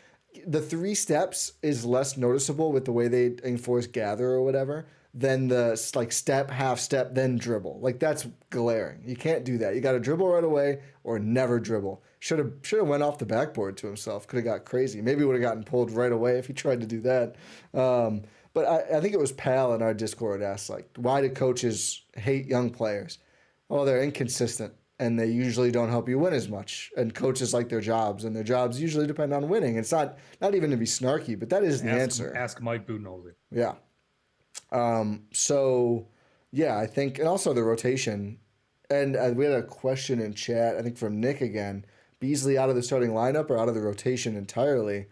the 3 steps is less noticeable with the way they enforce gather or whatever than the like step, half step, then dribble. Like that's glaring. You can't do that. You got to dribble right away or never dribble. Should have went off the backboard to himself. Could have got crazy. Maybe would have gotten pulled right away if he tried to do that. But I think it was Pal in our Discord asked like, why do coaches hate young players? Oh, they're inconsistent and they usually don't help you win as much. And coaches like their jobs, and their jobs usually depend on winning. It's not even to be snarky, but that is the answer. Ask Mike Budenholzer. Yeah. So, yeah, I think, and also the rotation. And we had a question in chat, I think from Nick again. Beasley out of the starting lineup or out of the rotation entirely?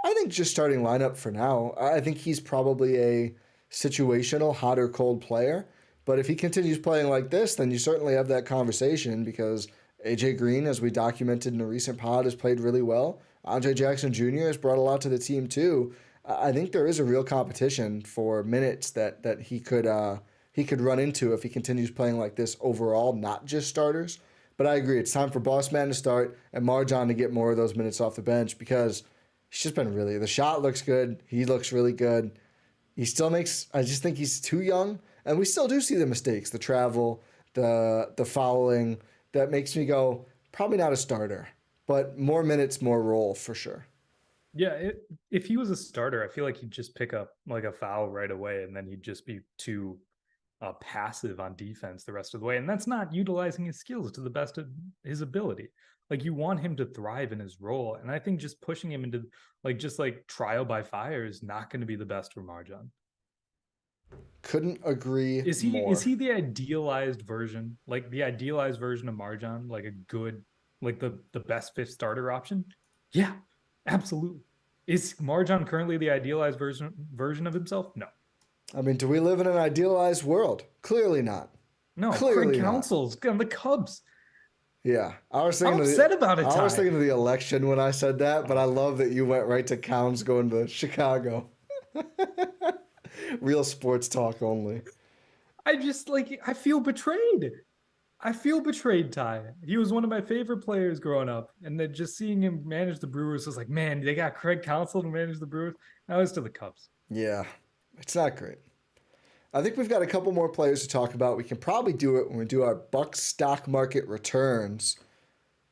I think just starting lineup for now. I think he's probably a situational hot or cold player. But if he continues playing like this, then you certainly have that conversation because AJ Green, as we documented in a recent pod, has played really well. Andre Jackson Jr. has brought a lot to the team too. I think there is a real competition for minutes that he could run into if he continues playing like this overall, not just starters. But I agree, it's time for Boss Man to start and Marjan to get more of those minutes off the bench because he's just been really, the shot looks good. He looks really good. He still makes, I just think he's too young. And we still do see the mistakes, the travel, the fouling. That makes me go, probably not a starter, but more minutes, more role for sure. Yeah, if he was a starter, I feel like he'd just pick up like a foul right away, and then he'd just be too passive on defense the rest of the way. And that's not utilizing his skills to the best of his ability. Like you want him to thrive in his role, and I think just pushing him into like just like trial by fire is not going to be the best for Marjan. Couldn't agree Is more. he the idealized version? Like the idealized version of Marjan, like a good, like the best fifth starter option? Yeah, absolutely. Is Marjan currently the idealized version of himself? No. I mean, do we live in an idealized world? Clearly not. No, Craig Clearly not. Counsell's on the Cubs. Yeah, I'm upset about it, I was Ty. thinking of the election when I said that, but I love that you went right to Counts going to Chicago. Real sports talk only. I just like I feel betrayed. I feel betrayed, Ty. He was one of my favorite players growing up, and then just seeing him manage the Brewers was like, man, they got Craig Counsell to manage the Brewers. Now it's to the Cubs. Yeah, it's not great. I think we've got a couple more players to talk about. We can probably do it when we do our Bucks stock market returns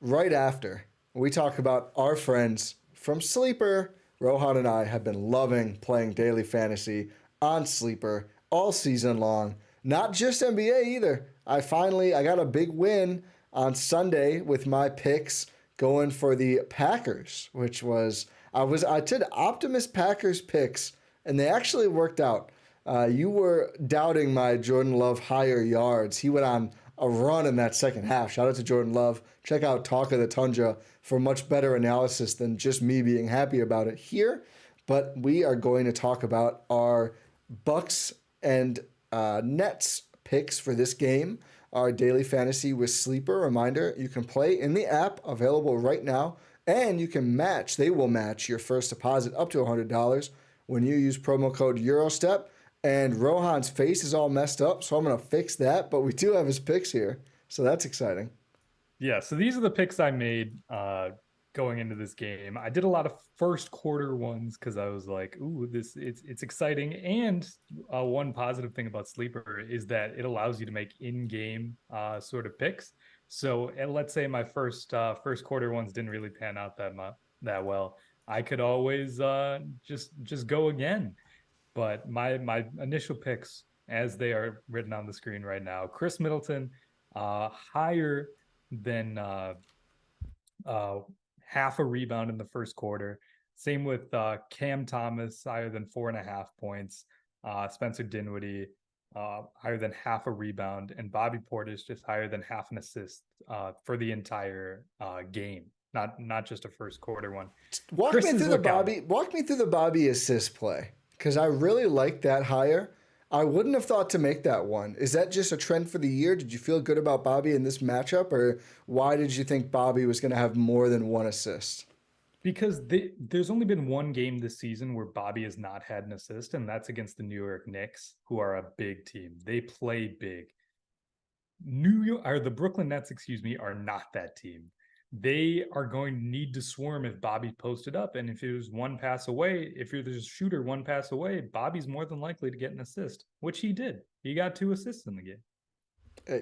right after we talk about our friends from Sleeper. Rohan and I have been loving playing daily fantasy on Sleeper all season long. Not just NBA either. I got a big win on Sunday with my picks going for the Packers, which was I did Optimus Packers picks and they actually worked out. You were doubting my Jordan Love higher yards. He went on a run in that second half. Shout out to Jordan Love. Check out Talk of the Tundra for much better analysis than just me being happy about it here. But we are going to talk about our Bucks and Nets picks for this game. Our daily fantasy with Sleeper. Reminder, you can play in the app available right now, and you can match. They will match your first deposit up to $100 when you use promo code Eurostep. And Rohan's face is all messed up, so I'm going to fix that. But we do have his picks here, so that's exciting. Yeah, so these are the picks I made going into this game. I did a lot of first quarter ones because I was like, "Ooh, this it's exciting." And one positive thing about Sleeper is that it allows you to make in-game sort of picks. So, and let's say my first quarter ones didn't really pan out that well. I could always just go again. But my initial picks, as they are written on the screen right now, Chris Middleton, higher than uh, half a rebound in the first quarter. Same with Cam Thomas, higher than 4.5 points. Spencer Dinwiddie, higher than half a rebound, and Bobby Portis just higher than half an assist for the entire game. Not just a first quarter one. Walk me through the Bobby assist play because I really like that higher. I wouldn't have thought to make that one. Is that just a trend for the year? Did you feel good about Bobby in this matchup, or why did you think Bobby was going to have more than one assist? Because there's only been one game this season where Bobby has not had an assist, and that's against the New York Knicks, who are a big team. They play big. The Brooklyn Nets, excuse me, are not that team. They are going to need to swarm if Bobby posted up. And if it was one pass away, if you're the shooter one pass away, Bobby's more than likely to get an assist, which he did. He got 2 assists in the game.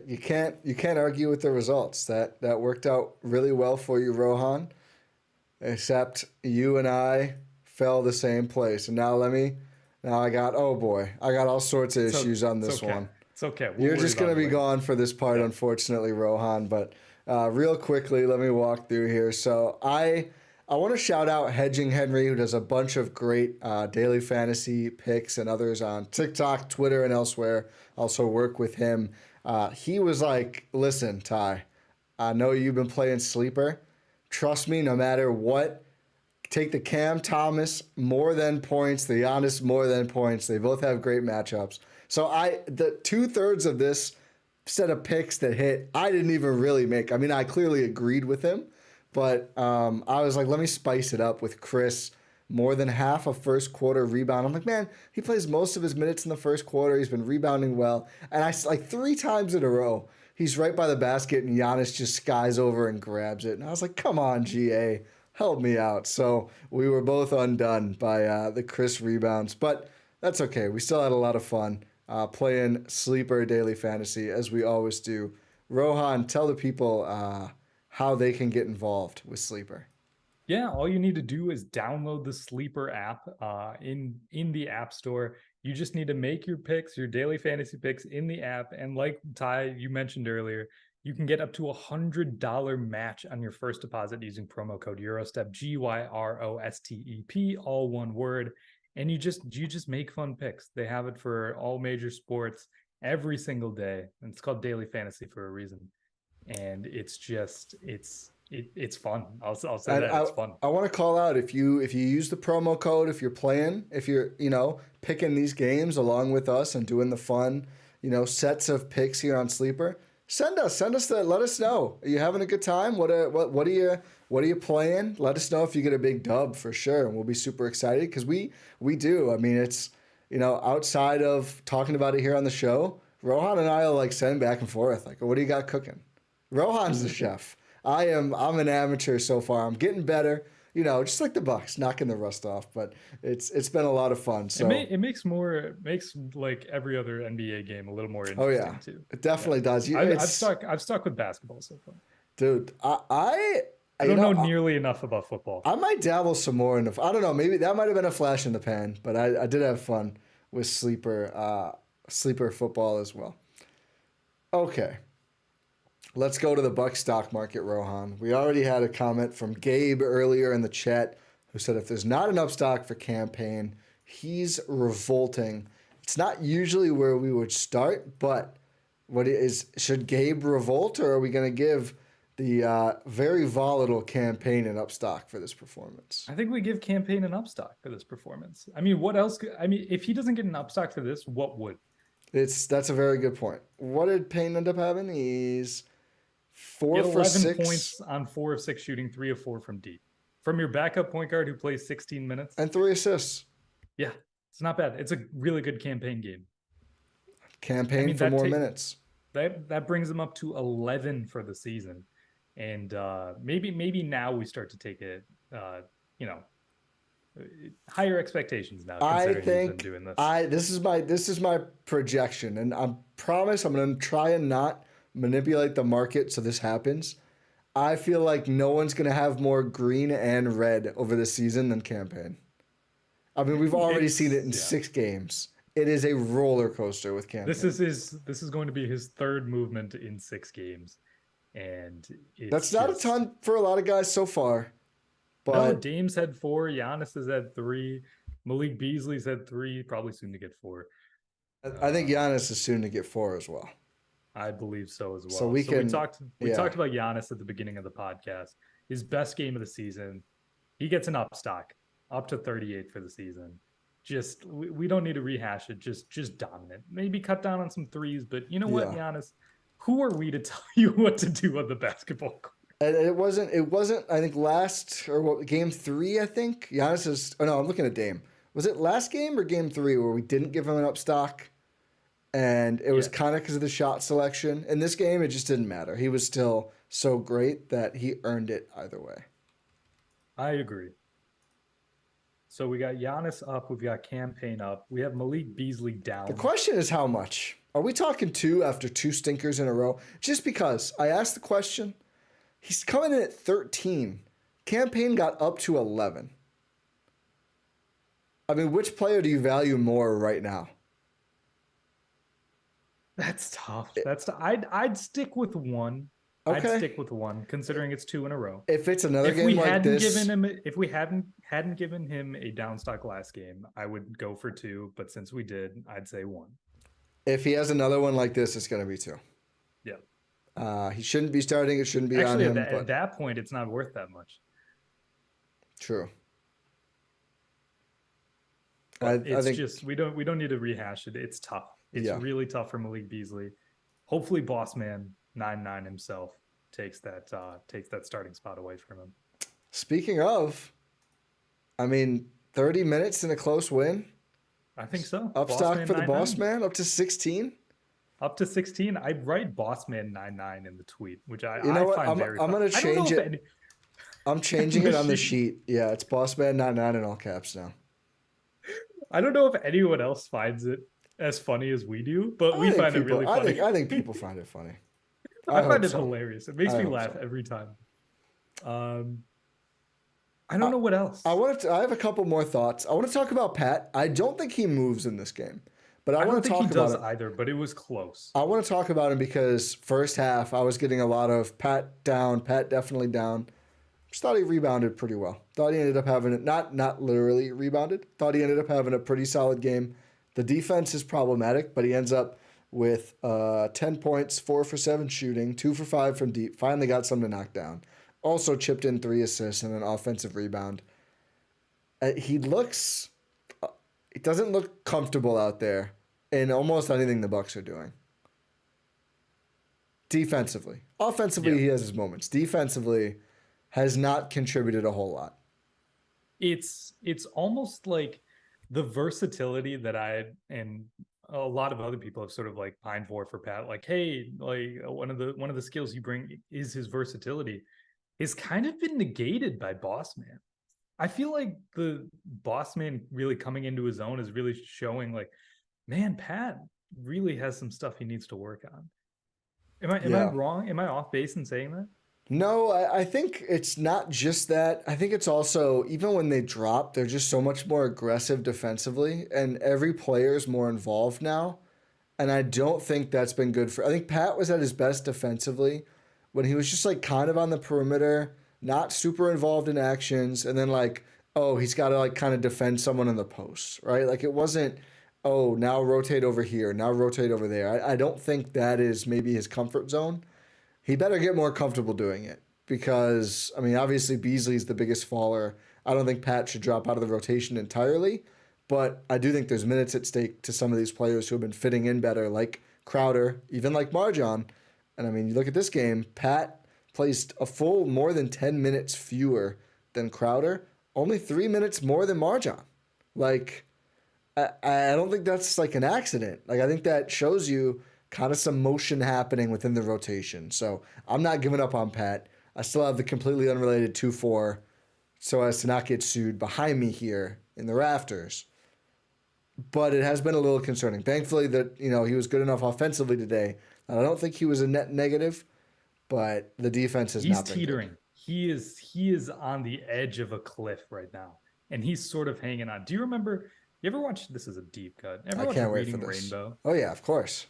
You can't argue with the results. That worked out really well for you, Rohan. Except you and I fell the same place. And I got all sorts of issues on this one. It's okay. You're just going to be gone for this part, unfortunately, Rohan. But real quickly, let me walk through here. So I want to shout out Hedging Henry, who does a bunch of great daily fantasy picks and others on TikTok, Twitter, and elsewhere. Also work with him. He was like, listen, Ty, I know you've been playing Sleeper. Trust me, no matter what, take the Cam Thomas more than points, the Giannis more than points. They both have great matchups. So the 2/3 of this set of picks that hit, I didn't even really make. I mean, I clearly agreed with him, but I was like, let me spice it up with Chris. More than half a first quarter rebound. I'm like, man, he plays most of his minutes in the first quarter. He's been rebounding well. And I like 3 times in a row, he's right by the basket and Giannis just skies over and grabs it. And I was like, come on, GA, help me out. So we were both undone by the Chris rebounds, but that's okay. We still had a lot of fun playing Sleeper Daily Fantasy as we always do. Rohan, tell the people how they can get involved with Sleeper. Yeah, all you need to do is download the Sleeper app in the App Store. You just need to make your picks, your daily fantasy picks in the app. And like Ty, you mentioned earlier, you can get up to $100 match on your first deposit using promo code Eurostep, GYROSTEP, all one word. and you just make fun picks. They have it for all major sports every single day, and it's called daily fantasy for a reason. And it's just it's fun. I'll say And that it's fun. I want to call out, if you use the promo code, if you're playing, if you're picking these games along with us and doing the fun sets of picks here on Sleeper, send us that. Let us know. Are you having a good time? What are you playing? Let us know if you get a big dub for sure, and we'll be super excited because we do. I mean, it's outside of talking about it here on the show, Rohan and I will like send back and forth like, what do you got cooking? Rohan's the chef. I'm an amateur so far. I'm getting better, just like the Bucks, knocking the rust off. But it's been a lot of fun. So it makes like every other NBA game a little more interesting too. It definitely does. I've stuck with basketball so far, dude. I don't know nearly enough about football. I might dabble some more in I don't know. Maybe that might have been a flash in the pan, but I did have fun with sleeper football as well. Okay. Let's go to the Bucks stock market, Rohan. We already had a comment from Gabe earlier in the chat who said if there's not enough stock for campaign, he's revolting. It's not usually where we would start, but should Gabe revolt, or are we going to give the very volatile campaign an up stock for this performance? I think we give campaign an up stock for this performance. I mean, what else? If he doesn't get an up stock for this, what would? That's a very good point. What did Payne end up having? He's 4 for 6. 11 points on 4 of 6 shooting, 3 of 4 from deep. From your backup point guard who plays 16 minutes. And 3 assists. Yeah, it's not bad. It's a really good campaign game. Campaign for more minutes. That brings him up to 11 for the season. And maybe now we start to take it, higher expectations now. I think he's been doing this is my projection, and I promise I'm going to try and not manipulate the market so this happens. I feel like no one's going to have more green and red over the season than campaign. I mean, we've already seen it in 6 games. It is a roller coaster with campaign. This is going to be his 3rd movement in 6 games, and that's not a ton for a lot of guys so far. But no, Dame's had 4, Giannis has had 3, Malik Beasley's had 3, probably soon to get 4. I think Giannis is soon to get 4 as well. I believe so as well. So we talked about Giannis at the beginning of the podcast. His best game of the season. He gets an up stock, up to 38 for the season. Just we don't need to rehash it. Just dominant. Maybe cut down on some threes, but you know what, Giannis? Who are we to tell you what to do on the basketball court? And it wasn't. I think game 3. I think Giannis is. Oh no, I'm looking at Dame. Was it last game or game 3 where we didn't give him an up stock? And it was kind of because of the shot selection. In this game, it just didn't matter. He was still so great that he earned it either way. I agree. So we got Giannis up. We've got campaign up. We have Malik Beasley down. The question is how much? Are we talking 2 after 2 stinkers in a row? Just because I asked the question, he's coming in at 13. Campaign got up to 11. I mean, which player do you value more right now? That's tough. I'd stick with 1. Okay. I'd stick with 1, considering it's 2 in a row. If it's another game like this, if we hadn't given him a down stock last game, I would go for 2. But since we did, I'd say 1. If he has another one like this, it's going to be 2. Yeah. He shouldn't be starting. It shouldn't be on him. At that point, it's not worth that much. True. I think just we don't need to rehash it. It's tough. It's really tough for Malik Beasley. Hopefully, Boss Man 9-9 himself takes that starting spot away from him. Speaking of, 30 minutes in a close win. I think so. Up stock for the Boss Man, up to 16. Up to 16. I'd write Boss Man 9-9 in the tweet, which I find very I'm going to change it. I'm changing it on the sheet. Yeah, it's Boss Man 9-9 in all caps now. I don't know if anyone else finds it as funny as we do, but we find it really funny. I think people find it funny. I find it hilarious. It makes me laugh every time. I don't know what else. I have a couple more thoughts. I want to talk about Pat. I don't think he moves in this game, but I want to talk about it. I don't think he does either, but it was close. I want to talk about him because first half I was getting a lot of Pat down, Pat definitely down. Just thought he rebounded pretty well. Thought he ended up having it, not literally rebounded. Thought he ended up having a pretty solid game. The defense is problematic, but he ends up with 10 points, 4 for 7 shooting, 2 for 5 from deep. Finally got some to knock down. Also chipped in 3 assists and an offensive rebound. He doesn't look comfortable out there in almost anything the Bucks are doing. Defensively. Offensively, He has his moments. Defensively, has not contributed a whole lot. It's almost like the versatility that I and a lot of other people have sort of like pined for Pat. Like, hey, like one of the skills you bring is his versatility. Is kind of been negated by Boss Man. I feel like the Boss Man really coming into his own is really showing like, man, Pat really has some stuff he needs to work on. Am I wrong? Am I off base in saying that? No, I think it's not just that. I think it's also, even when they drop, they're just so much more aggressive defensively, and every player is more involved now. And I don't think that's been good I think Pat was at his best defensively when he was just like kind of on the perimeter, not super involved in actions, and then like, oh, he's got to like kind of defend someone in the post, right? Like it wasn't, oh, now rotate over here, now rotate over there. I don't think that is maybe his comfort zone. He better get more comfortable doing it because, I mean, obviously Beasley's the biggest faller. I don't think Pat should drop out of the rotation entirely, but I do think there's minutes at stake to some of these players who have been fitting in better, like Crowder, even like MarJon. And I mean, you look at this game, Pat placed a full more than 10 minutes fewer than Crowder, only 3 minutes more than MarJon. Like, I don't think that's like an accident. Like, I think that shows you kind of some motion happening within the rotation. So I'm not giving up on Pat. I still have the completely unrelated 2-4 so as to not get sued behind me here in the rafters. But it has been a little concerning. Thankfully that, he was good enough offensively today. And I don't think he was a net negative, but the defense has not been teetering. Good. He is on the edge of a cliff right now. And he's sort of hanging on. Do you remember, you ever watched, this is a deep cut. I can't wait for this. Rainbow? Oh yeah, of course.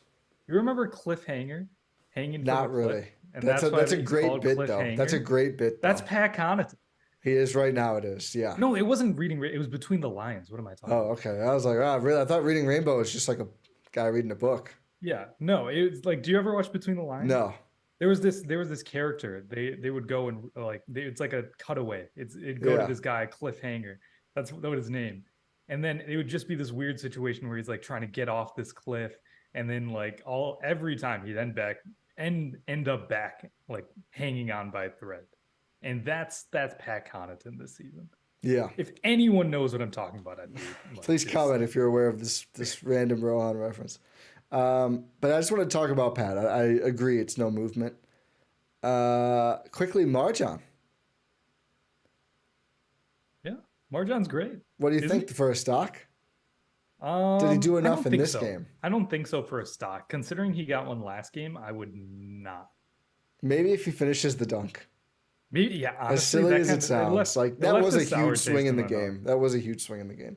You remember Cliffhanger? Hanging Not from a really. cliff? And that's a great bit though. That's a great bit though. That's Pat Connaughton. He is right now, it is, yeah. No, it wasn't Reading, it was Between the Lines. What am I talking about? Oh, okay. I was like, really? I thought Reading Rainbow was just like a guy reading a book. Yeah, no, it was like, do you ever watch Between the Lines? No. There was this character. They would go and like, it's like a cutaway. It'd go to this guy, Cliffhanger. That's what his name. And then it would just be this weird situation where he's like trying to get off this cliff. And then like every time he'd end up back like hanging on by a thread. And that's Pat Connaughton this season. Yeah. If anyone knows what I'm talking about, I'd be like, please comment if you're aware of this random Rohan reference. But I just want to talk about Pat. I agree it's no movement. Quickly, MarJon. Yeah, MarJon's great. What do you think for a stock? Did he do enough in this game? I don't think so for a stock. Considering he got one last game, I would not. Maybe if he finishes the dunk. Maybe, yeah. Honestly, as silly as it sounds, that was a huge swing in the game. That was a huge swing in the game.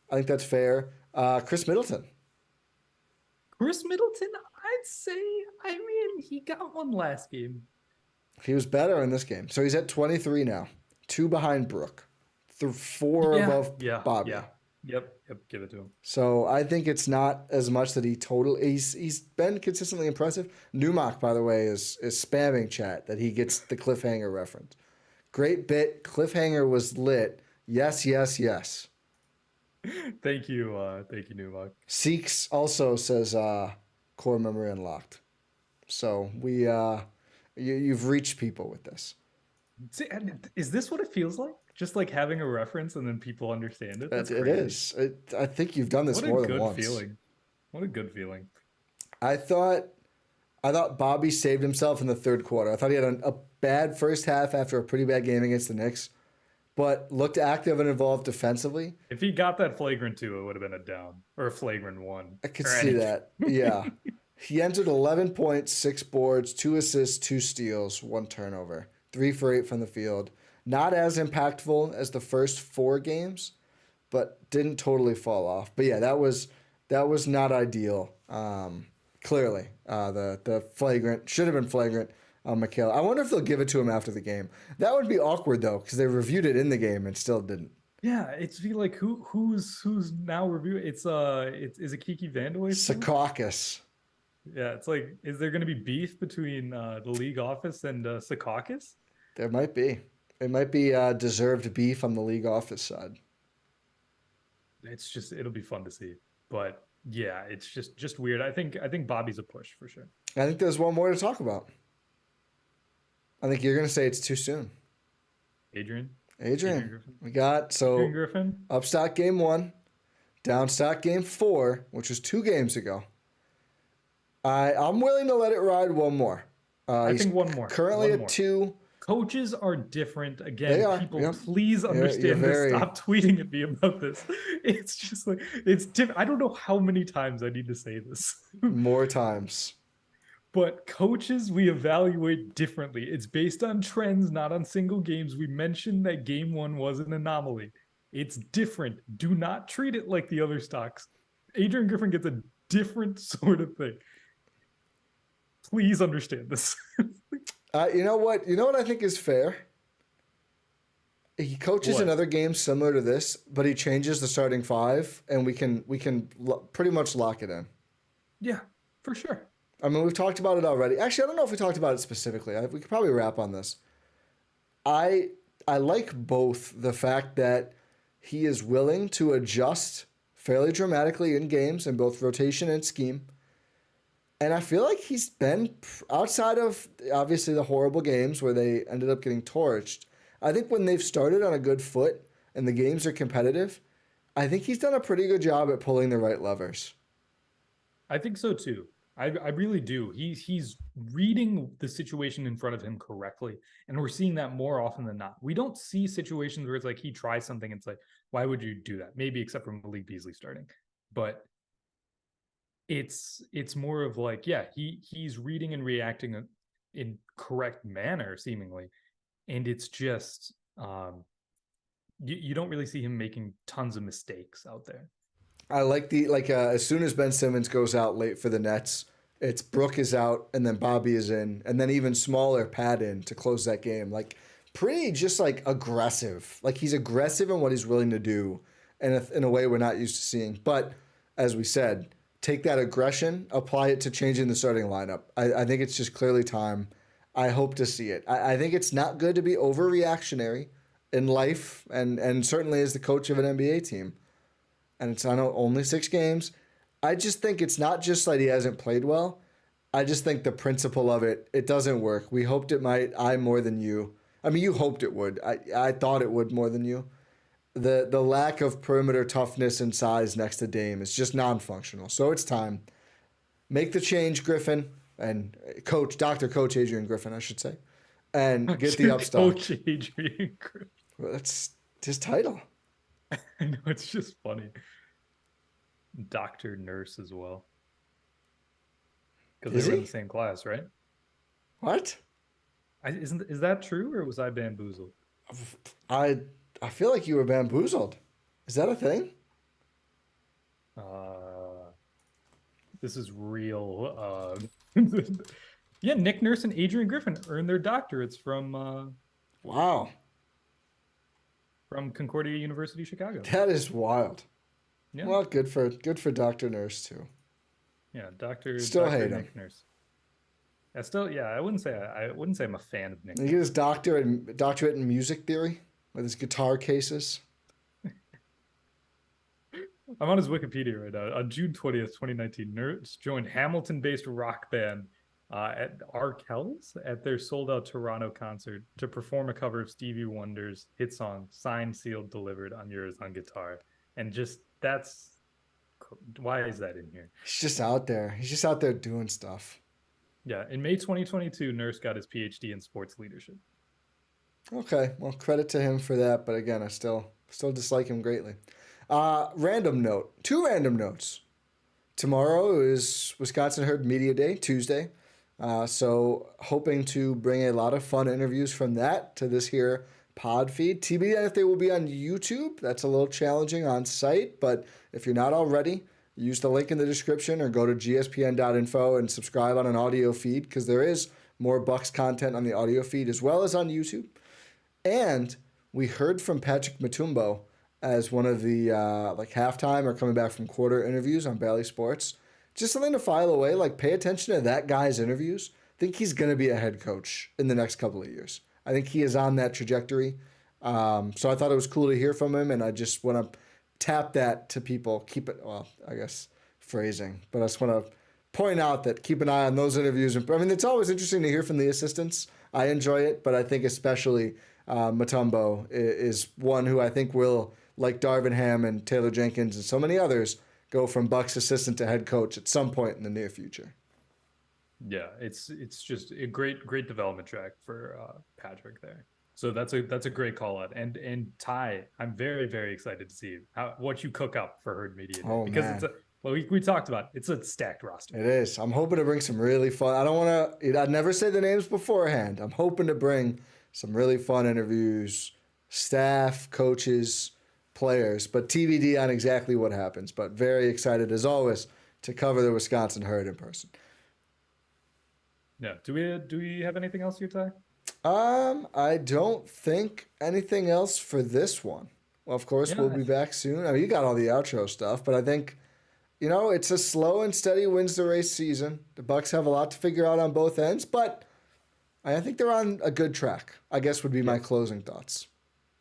I think that's fair. Chris Middleton. Chris Middleton, I'd say, he got one last game. He was better in this game. So he's at 23 now. 2 behind Brooke. 4 above Bobby. Yeah. Yep, give it to him. So I think it's not as much that he's been consistently impressive. Numak, by the way, is spamming chat that he gets the Cliffhanger reference. Great bit. Cliffhanger was lit. Yes, yes, yes. Thank you, Numak. Seeks also says core memory unlocked. So we you've reached people with this. See, is this what it feels like? Just like having a reference and then people understand it? That's it is. I think you've done this more than once. What a good feeling. I thought Bobby saved himself in the third quarter. I thought he had a bad first half after a pretty bad game against the Knicks, but looked active and involved defensively. If he got that flagrant 2, it would have been a down. Or a flagrant 1. I could see that. Yeah. He entered 11 points, 6 boards, 2 assists, 2 steals, 1 turnover. 3 for 8 from the field. Not as impactful as the first 4 games, but didn't totally fall off. But yeah, that was not ideal. Clearly, the flagrant should have been flagrant. on Mikhail. I wonder if they'll give it to him after the game. That would be awkward though, because they reviewed it in the game and still didn't. Yeah, it's be like who's now reviewing? It's is it Kiki Vandeweghe? Secaucus. Yeah, it's like, is there going to be beef between the league office and Secaucus? There might be. It might be deserved beef on the league office side. It'll be fun to see. But yeah, it's just weird. I think Bobby's a push for sure. I think there's one more to talk about. I think you're going to say it's too soon. Adrian We got Adrian Griffin. Upstock game 1, downstock game 4, which was 2 games ago. I'm willing to let it ride one more. I think one more. Currently at 2. Coaches are different. Again, They are, people, yep. please understand this. Stop tweeting at me about this. It's just like, it's different. I don't know how many times I need to say this. More times. But coaches, we evaluate differently. It's based on trends, not on single games. We mentioned that game 1 was an anomaly. It's different. Do not treat it like the other stocks. Adrian Griffin gets a different sort of thing. Please understand this. You know what? You know what I think is fair? He coaches in other games similar to this, but he changes the starting 5, and we can pretty much lock it in. Yeah, for sure. I mean, we've talked about it already. Actually, I don't know if we talked about it specifically. We could probably wrap on this. I like both the fact that he is willing to adjust fairly dramatically in games in both rotation and scheme. And I feel like he's been, outside of obviously the horrible games where they ended up getting torched, I think when they've started on a good foot and the games are competitive, I think he's done a pretty good job at pulling the right levers. I think so too. I really do. He's reading the situation in front of him correctly, and we're seeing that more often than not. We don't see situations where it's like he tries something and it's like, why would you do that? Maybe except for Malik Beasley starting, but it's more of like, yeah, he's reading and reacting in correct manner seemingly, and it's just you don't really see him making tons of mistakes out there. I like as soon as Ben Simmons goes out late for the Nets, it's Brook is out and then Bobby is in, and then even smaller Pat in to close that game. Like pretty just like aggressive. Like he's aggressive in what he's willing to do in a way we're not used to seeing. But as we said, take that aggression, apply it to changing the starting lineup. I think it's just clearly time. I hope to see it. I think it's not good to be overreactionary in life and certainly as the coach of an NBA team. And it's I know only 6 games. I just think it's not just that he hasn't played well. I just think the principle of it doesn't work. We hoped it might. I more than you. I mean, you hoped it would. I thought it would more than you. The lack of perimeter toughness and size next to Dame is just non-functional. So it's time. Make the change, Griffin, and Dr. Coach Adrian Griffin, I should say, and get the upstock. Coach Adrian Griffin. Well, that's his title. I know, it's just funny. Doctor Nurse as well. Because they were in the same class, right? What? Is that true, or was I bamboozled? I feel like you were bamboozled. Is that a thing? This is real. Yeah, Nick Nurse and Adrian Griffin earned their doctorates from wow. From Concordia University, Chicago. That is wild. Yeah. Well, good for Dr. Nurse too. Yeah, Dr. Still Dr. hate Nick him. Nurse. I wouldn't say I'm a fan of Nick. He get his doctorate in music theory with his guitar cases. I'm on his Wikipedia right now. On June 20th, 2019, Nurse joined Hamilton-based rock band at Arkells at their sold-out Toronto concert to perform a cover of Stevie Wonder's hit song "Signed, Sealed, Delivered" on yours on guitar. And just why is that in here? He's just out there. He's just out there doing stuff. Yeah, in May 2022, Nurse got his PhD in sports leadership. Okay, well, credit to him for that. But again, I still dislike him greatly. Random note. 2 random notes. Tomorrow is Wisconsin Herd Media Day, Tuesday. So hoping to bring a lot of fun interviews from that to this here pod feed. TBD if they will be on YouTube. That's a little challenging on site, but if you're not already, use the link in the description or go to gspn.info and subscribe on an audio feed because there is more Bucks content on the audio feed as well as on YouTube. And we heard from Patrick Mutombo as one of the like halftime or coming back from quarter interviews on Bally Sports. Just something to file away. Like, pay attention to that guy's interviews. I think he's going to be a head coach in the next couple of years. I think he is on that trajectory. So I thought it was cool to hear from him, and I just want to tap that to people. Keep it, well, I guess phrasing, but I just want to point out that keep an eye on those interviews. I mean, it's always interesting to hear from the assistants. I enjoy it, but I think especially Mutombo is one who I think will, like Darvin Ham and Taylor Jenkins and so many others, go from Bucks assistant to head coach at some point in the near future. Yeah, it's just a great development track for Patrick there. So that's a great call out. And Ty, I'm very excited to see what you cook up for Herd Media Day, because man, we talked about it's a stacked roster. It is. I'm hoping to bring some really fun. I don't want to. I'd never say the names beforehand. I'm hoping to bring some really fun interviews, staff, coaches, players, but TBD on exactly what happens. But very excited as always to cover the Wisconsin Herd in person. Yeah. Do we have anything else here, Ty? I don't think anything else for this one. Well, of course, we'll be back soon. I mean, you got all the outro stuff, but I think, it's a slow and steady wins the race season. The Bucks have a lot to figure out on both ends, but I think they're on a good track, I guess would be my closing thoughts.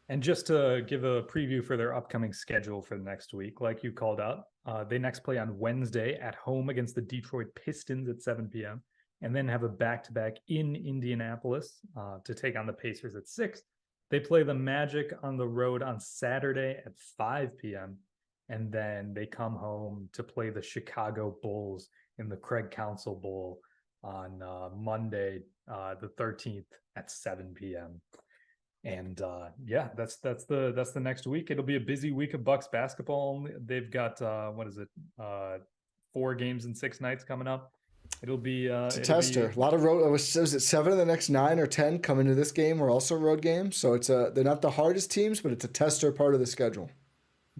And just to give a preview for their upcoming schedule for the next week, like you called out, they next play on Wednesday at home against the Detroit Pistons at 7 p.m. and then have a back-to-back in Indianapolis to take on the Pacers at 6. They play the Magic on the road on Saturday at 5 p.m., and then they come home to play the Chicago Bulls in the Craig Council Bowl on Monday, the 13th at 7 p.m. And that's the next week. It'll be a busy week of Bucks basketball. They've got 4 games in 6 nights coming up. It'll be it's a tester. A lot of road. Was it 7 of the next 9 or 10 coming to this game were also road games. So they're not the hardest teams, but it's a tester part of the schedule.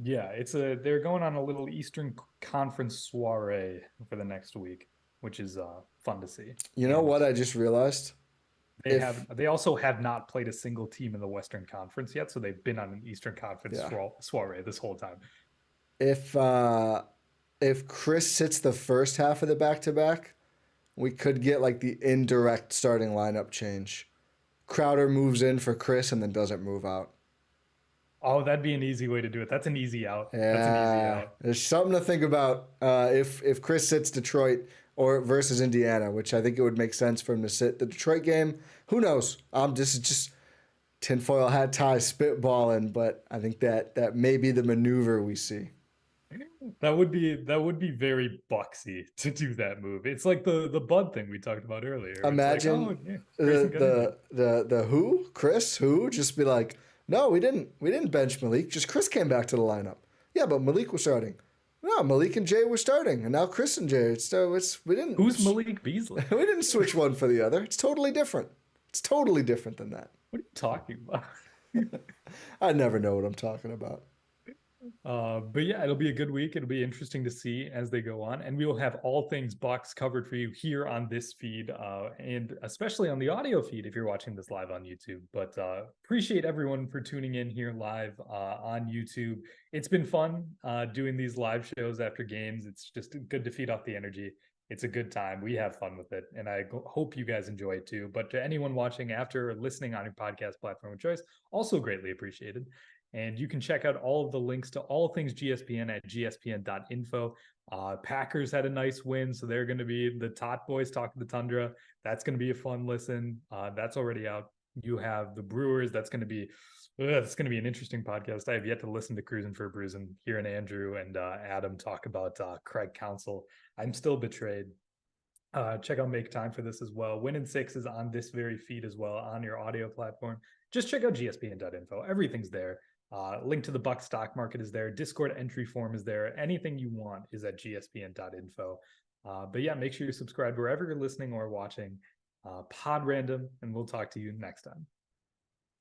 Yeah, they're going on a little Eastern Conference soiree for the next week, which is fun to see. You know what I just realized? They also have not played a single team in the Western Conference yet, so they've been on an Eastern Conference soiree this whole time. If Chris sits the first half of the back-to-back, we could get like the indirect starting lineup change. Crowder moves in for Chris and then doesn't move out. Oh, that'd be an easy way to do it. That's an easy out. Yeah, that's an easy out. There's something to think about if Chris sits Detroit or versus Indiana, which I think it would make sense for him to sit the Detroit game. Who knows? This is just tinfoil hat tie spitballing, but I think that may be the maneuver we see. That would be very Bucksy to do that move. It's like the Bud thing we talked about earlier. Imagine like, the who Chris who just be like, no, we didn't bench Malik. Just Chris came back to the lineup. Yeah, but Malik was starting. No, Malik and Jay were starting, and now Chris and Jay. We didn't. Who's Malik Beasley? We didn't switch one for the other. It's totally different. It's totally different than that. What are you talking about? I never know what I'm talking about. But yeah, it'll be a good week. It'll be interesting to see as they go on, and we will have all things Bucks covered for you here on this feed, and especially on the audio feed if you're watching this live on YouTube. But appreciate everyone for tuning in here live on YouTube. It's been fun doing these live shows after games. It's just good to feed off the energy. It's a good time. We have fun with it, and I hope you guys enjoy it too. But to anyone watching after or listening on your podcast platform of choice, also greatly appreciated. And you can check out all of the links to all things GSPN at gspn.info. Packers had a nice win, so they're going to be the Tot Boys talking the Tundra. That's going to be a fun listen. That's already out. You have the Brewers. That's going to be an interesting podcast. I have yet to listen to Cruising for a Bruising, hearing Andrew and Adam talk about Craig Council. I'm still betrayed. Check out Make Time for This as well. Win in 6 is on this very feed as well on your audio platform. Just check out gspn.info. Everything's there. Link to the Bucks stock market is there. Discord entry form is there. Anything you want is at gspn.info. But yeah, make sure you subscribe wherever you're listening or watching. Pod Random, and we'll talk to you next time.